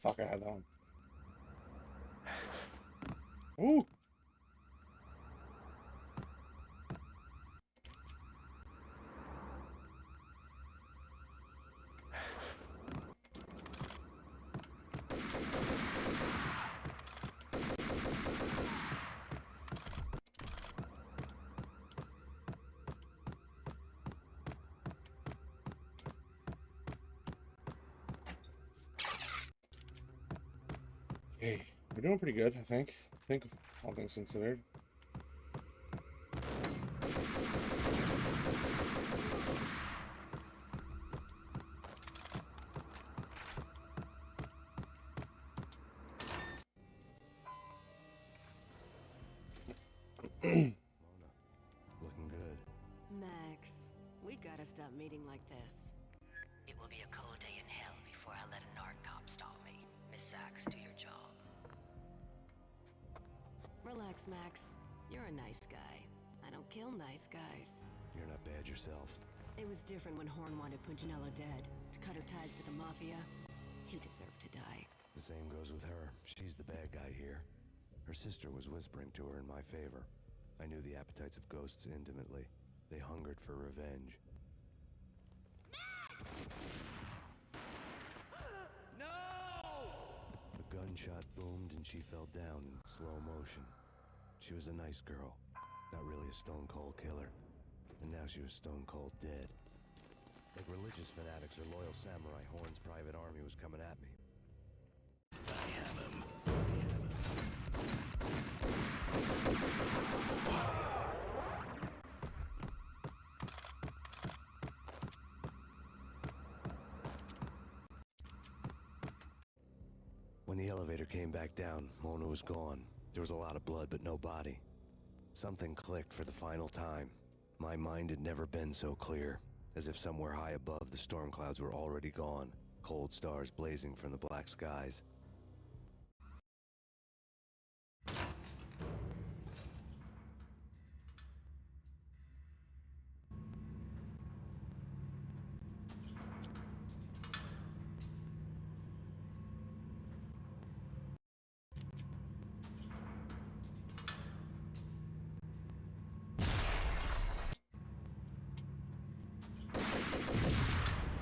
Speaker 1: Fuck, I had that one. Ooh! Hey, we're doing pretty good, I think. All things considered.
Speaker 3: Mona, looking good.
Speaker 4: Max, we gotta stop meeting like this.
Speaker 10: It will be a cold day in hell before I let a narc cop stop me. Miss Sachs, do your job.
Speaker 4: Relax, Max. You're a nice guy. I don't kill nice guys.
Speaker 3: You're not bad yourself.
Speaker 4: It was different when Horn wanted Punchinello dead. To cut her ties to the Mafia, he deserved to die.
Speaker 3: The same goes with her. She's the bad guy here. Her sister was whispering to her in my favor. I knew the appetites of ghosts intimately. They hungered for revenge.
Speaker 8: No!
Speaker 3: A gunshot boomed and she fell down in slow motion. She was a nice girl, not really a stone-cold killer. And now she was stone-cold dead. Like religious fanatics or loyal samurai, Horn's private army was coming at me. I have him. When the elevator came back down, Mona was gone. There was a lot of blood, but no body. Something clicked for the final time. My mind had never been so clear, as if somewhere high above the storm clouds were already gone, cold stars blazing from the black skies.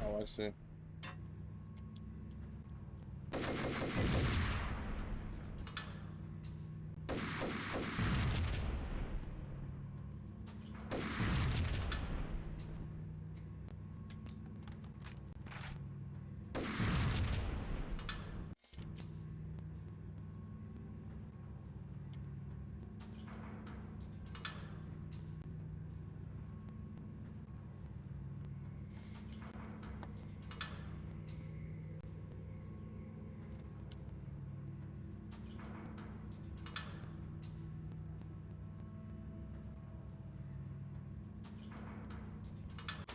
Speaker 1: Oh, I see.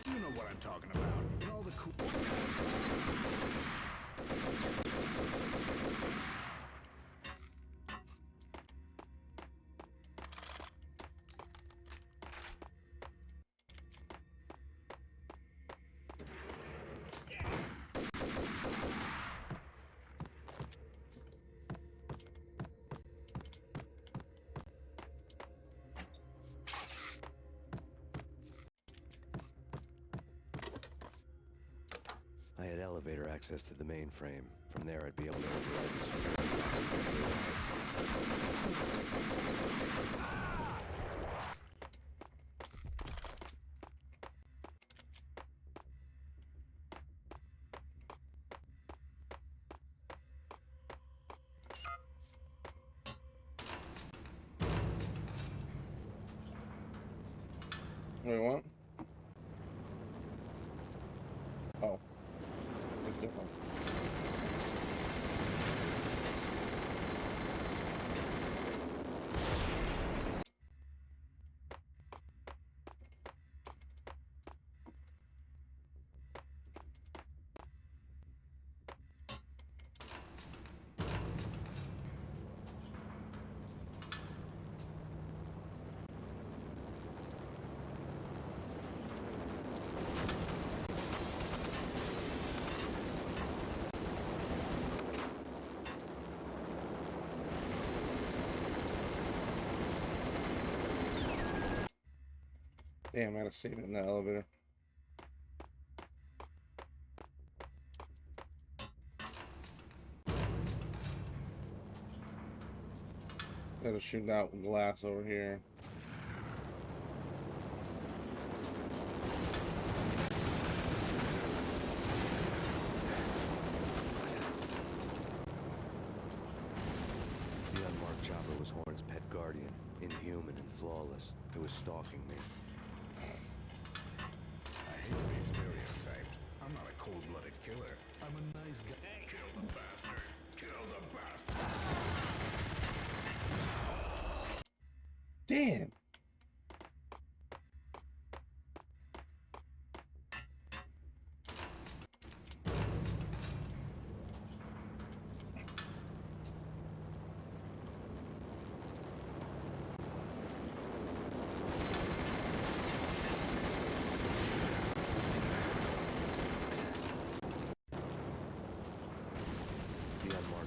Speaker 9: You know what I'm talking about. And all the cool...
Speaker 3: I had elevator access to the mainframe. From there, I'd be able to override the security
Speaker 1: Wait, what? Oh. It's different. Damn, I gotta save it in the elevator. Gotta shoot that glass over here.
Speaker 3: The unmarked chopper was Horn's pet guardian, inhuman and flawless. It was stalking me.
Speaker 9: I hate to be stereotyped. I'm not a cold-blooded killer. I'm a nice guy. Kill the bastard! Kill the bastard!
Speaker 1: Damn!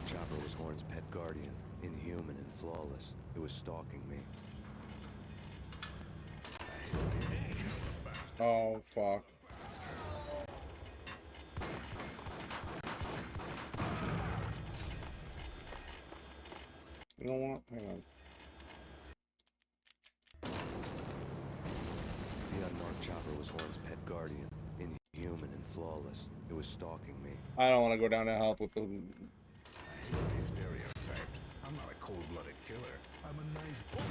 Speaker 3: chopper was Horn's pet guardian, inhuman and flawless. It was stalking me.
Speaker 1: Oh, fuck. You know what? Hang on.
Speaker 3: The unmarked chopper was Horn's pet guardian, inhuman and flawless. It was stalking me.
Speaker 1: I don't want to go down that help with the...
Speaker 9: Stereotyped. I'm not a cold-blooded killer. I'm a nice boy.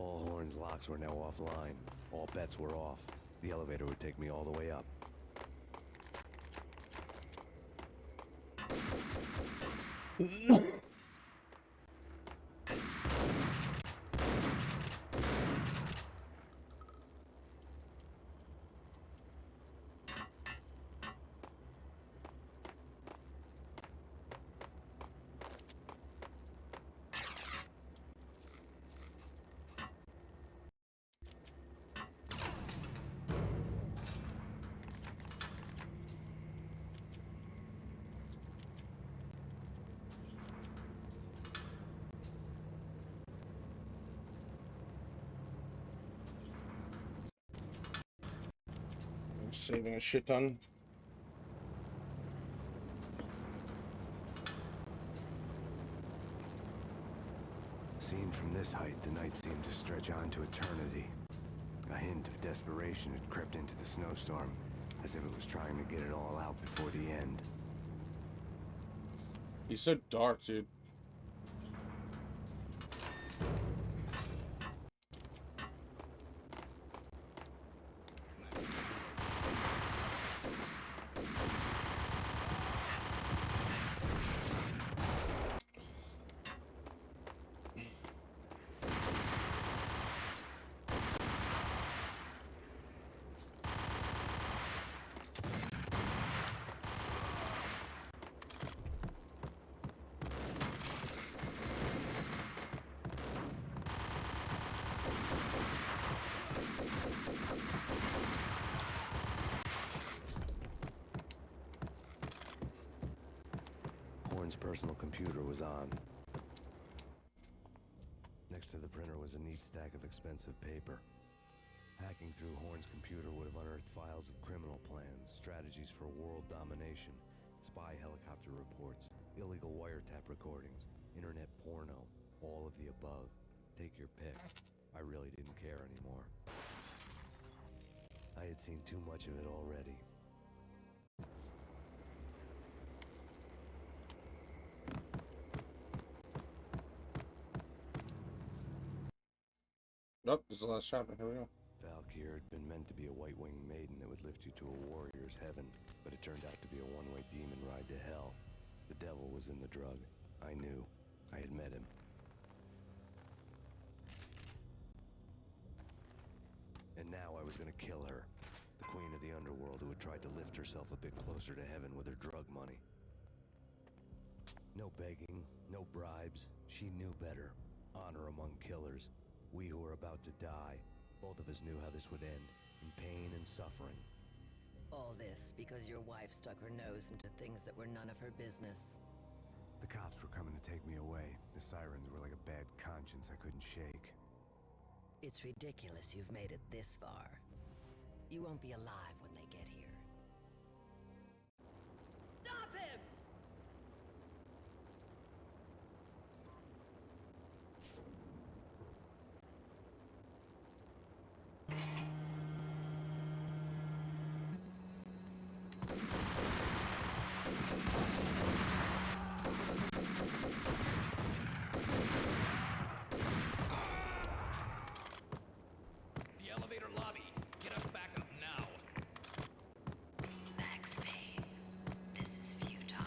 Speaker 3: All Horn's locks were now offline. All bets were off. The elevator would take me all the way up.
Speaker 1: Saving a shit ton.
Speaker 3: Seen from this height, the night seemed to stretch on to eternity. A hint of desperation had crept into the snowstorm, as if it was trying to get it all out before the end.
Speaker 1: He's so dark, dude.
Speaker 3: Horn's personal computer was on. Next to the printer was a neat stack of expensive paper. Hacking through Horn's computer would have unearthed files of criminal plans, strategies for world domination, spy helicopter reports, illegal wiretap recordings, internet porno, all of the above. Take your pick. I really didn't care anymore. I had seen too much of it already.
Speaker 1: Nope, this is the last chapter. Here we go.
Speaker 3: Valkyr had been meant to be a white-winged maiden that would lift you to a warrior's heaven, but it turned out to be a one-way demon ride to hell. The devil was in the drug. I knew. I had met him. And now I was gonna kill her. The queen of the underworld who had tried to lift herself a bit closer to heaven with her drug money. No begging, no bribes. She knew better. Honor among killers. We who were about to die. Both of us knew how this would end, in pain and suffering.
Speaker 10: All this because your wife stuck her nose into things that were none of her business.
Speaker 3: The cops were coming to take me away. The sirens were like a bad conscience I couldn't shake.
Speaker 10: It's ridiculous you've made it this far. You won't be alive when they get here.
Speaker 2: Stop him!
Speaker 5: The elevator lobby. Get us back up now.
Speaker 7: Max Payne, this is futile.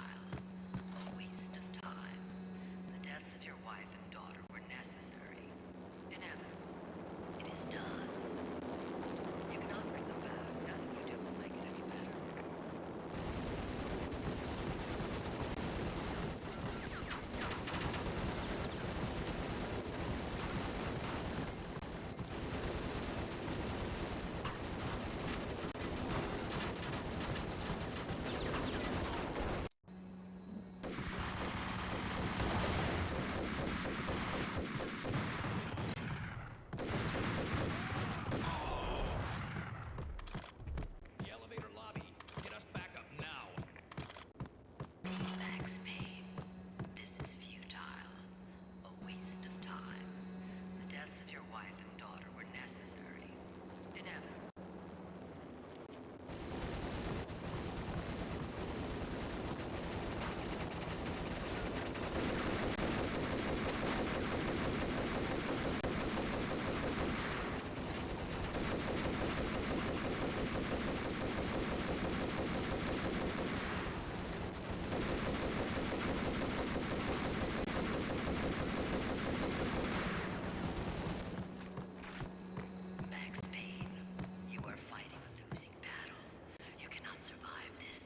Speaker 7: A waste of time. The deaths of your wife and daughter were necessary. Inevitable. It is done. You cannot bring them back. Nothing you do will make it any better.
Speaker 5: The elevator lobby. Get us back up now.
Speaker 7: Max Payne, this is futile. A waste of time. The deaths of your wife and daughter were necessary. Inevitable. Max Payne, you are fighting a losing battle. You cannot survive this.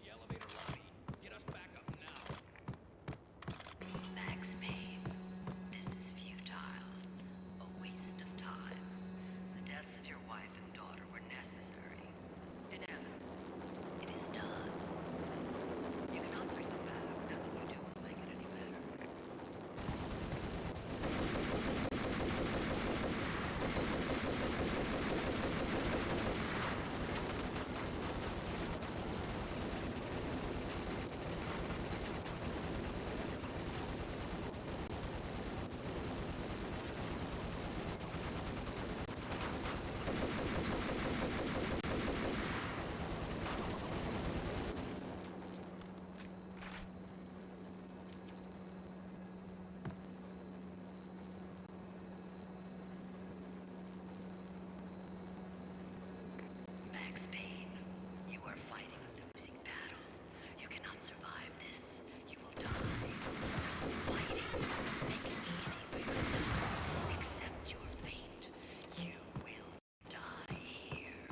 Speaker 5: The elevator lobby. Get us back up now.
Speaker 7: Max Payne, this is futile. A waste of time. The deaths of your wife and daughter were necessary. Inevitable. It is done. You cannot bring them back. Nothing you do will make it any better. Max Payne, you are fighting a losing battle. You cannot survive this. You will die. Stop fighting. Make it easy for yourself. Accept your fate. You will die here.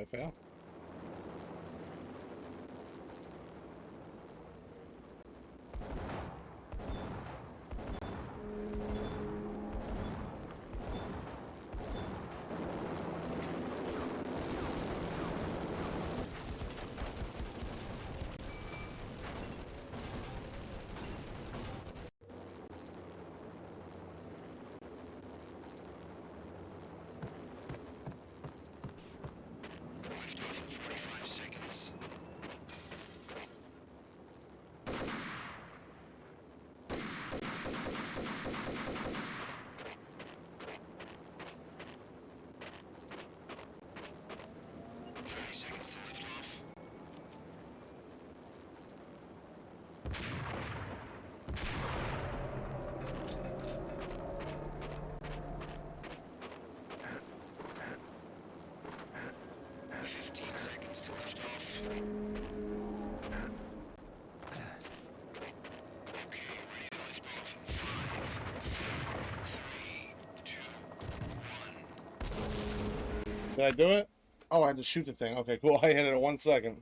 Speaker 1: I fail? Did I do it? Oh, I had to shoot the thing. Okay, cool. I hit it in 1 second.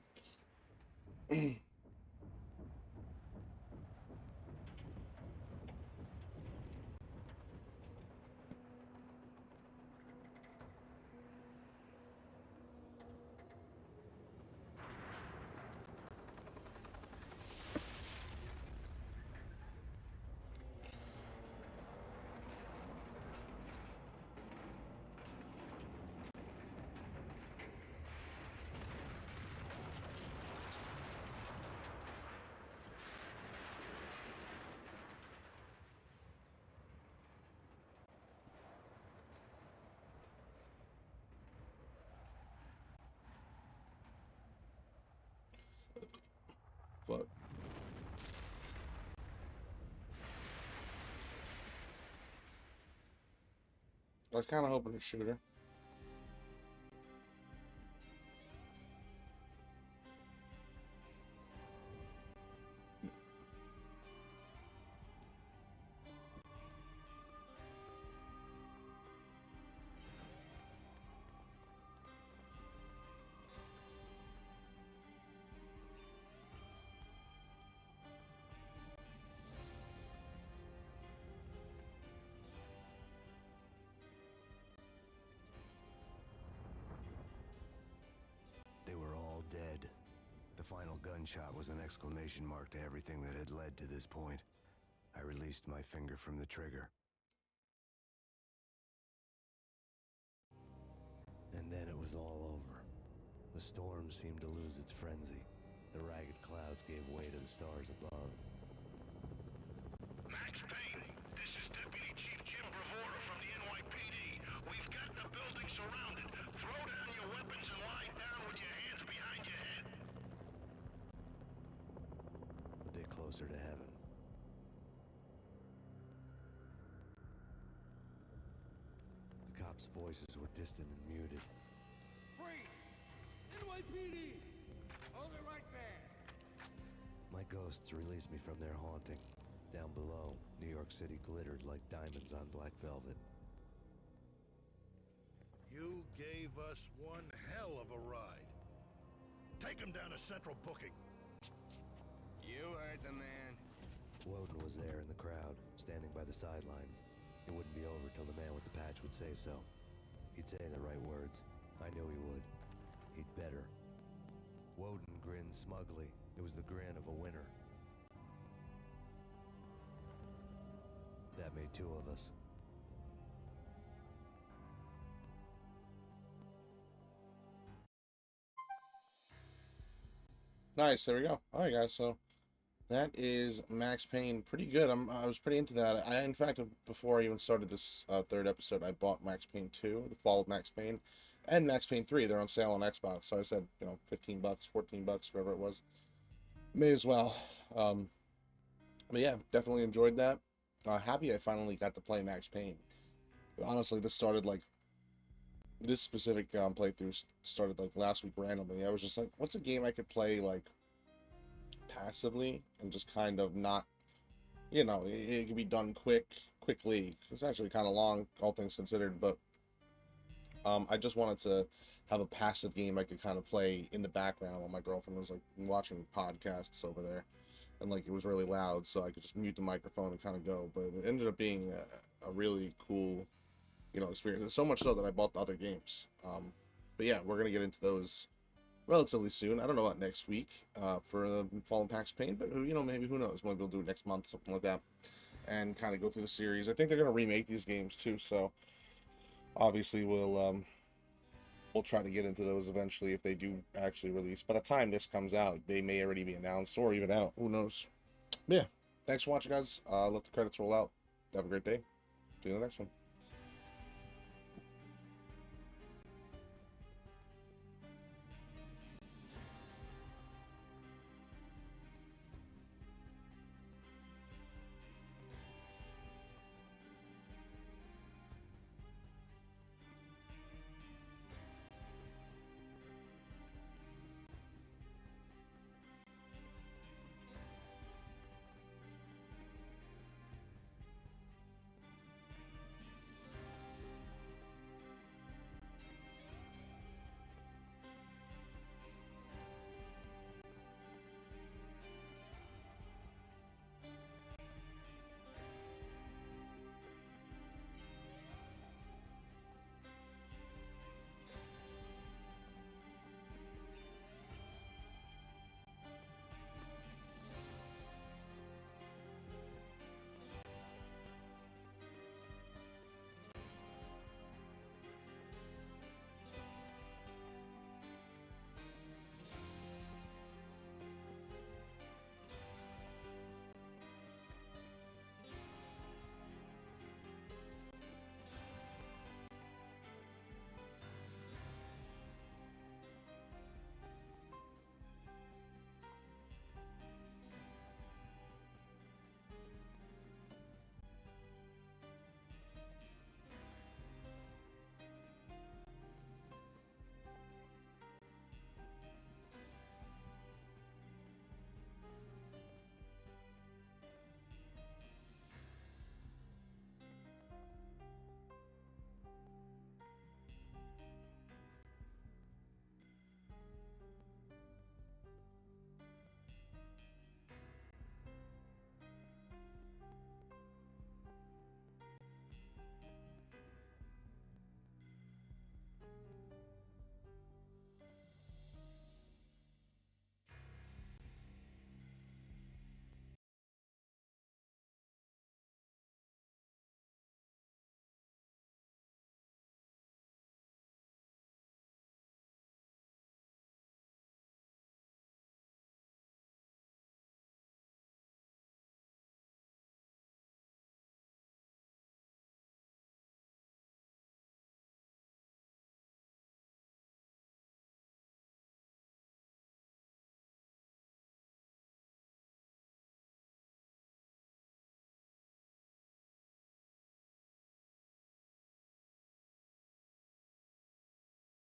Speaker 1: But I was kind of hoping to shoot her.
Speaker 3: They were all dead. The final gunshot was an exclamation mark to everything that had led to this point. I released my finger from the trigger. And then it was all over. The storm seemed to lose its frenzy. The ragged clouds gave way to the stars above.
Speaker 9: Max Payne, this is Deputy Chief Jim Bravura from the NYPD. We've got the building surrounded. Throw down your weapons and lie down with your hands behind your head.
Speaker 3: A bit closer to heaven. The cops' voices were distant and muted.
Speaker 8: Freeze! NYPD! Hold it right there!
Speaker 3: My ghosts released me from their haunting. Down below, New York City glittered like diamonds on black velvet.
Speaker 9: You gave us one hell of a ride. Take him down to Central Booking.
Speaker 6: You heard the man.
Speaker 3: Woden was there in the crowd, standing by the sidelines. It wouldn't be over till the man with the patch would say so. He'd say the right words. I knew he would. He'd better. Woden grinned smugly. It was the grin of a winner. That made two of us.
Speaker 1: Nice, there we go. All right, guys, so that is Max Payne. Pretty good. I was pretty into that. In fact, before I even started this third episode, I bought Max Payne 2, The Fall of Max Payne, and Max Payne 3. They're on sale on Xbox, so I said, you know, 15 bucks, 14 bucks, whatever it was. May as well. But yeah, definitely enjoyed that. Happy I finally got to play Max Payne. Honestly, this specific playthrough started like last week randomly. I was just like, what's a game I could play like passively and just kind of not, you know, it could be done quickly. It's actually kind of long, all things considered, but I just wanted to have a passive game I could kind of play in the background while my girlfriend was like watching podcasts over there, and like it was really loud, so I could just mute the microphone and kind of go. But it ended up being a really cool, experience. So much so that I bought the other games. But yeah, we're gonna get into those relatively soon. I don't know about next week for the Fall of Max Payne, but maybe, who knows? Maybe we'll do it next month, something like that, and kind of go through the series. I think they're gonna remake these games too, so obviously we'll try to get into those eventually if they do actually release. By the time this comes out, they may already be announced or even out. Who knows? But yeah, thanks for watching, guys. Let the credits roll out. Have a great day. See you in the next one.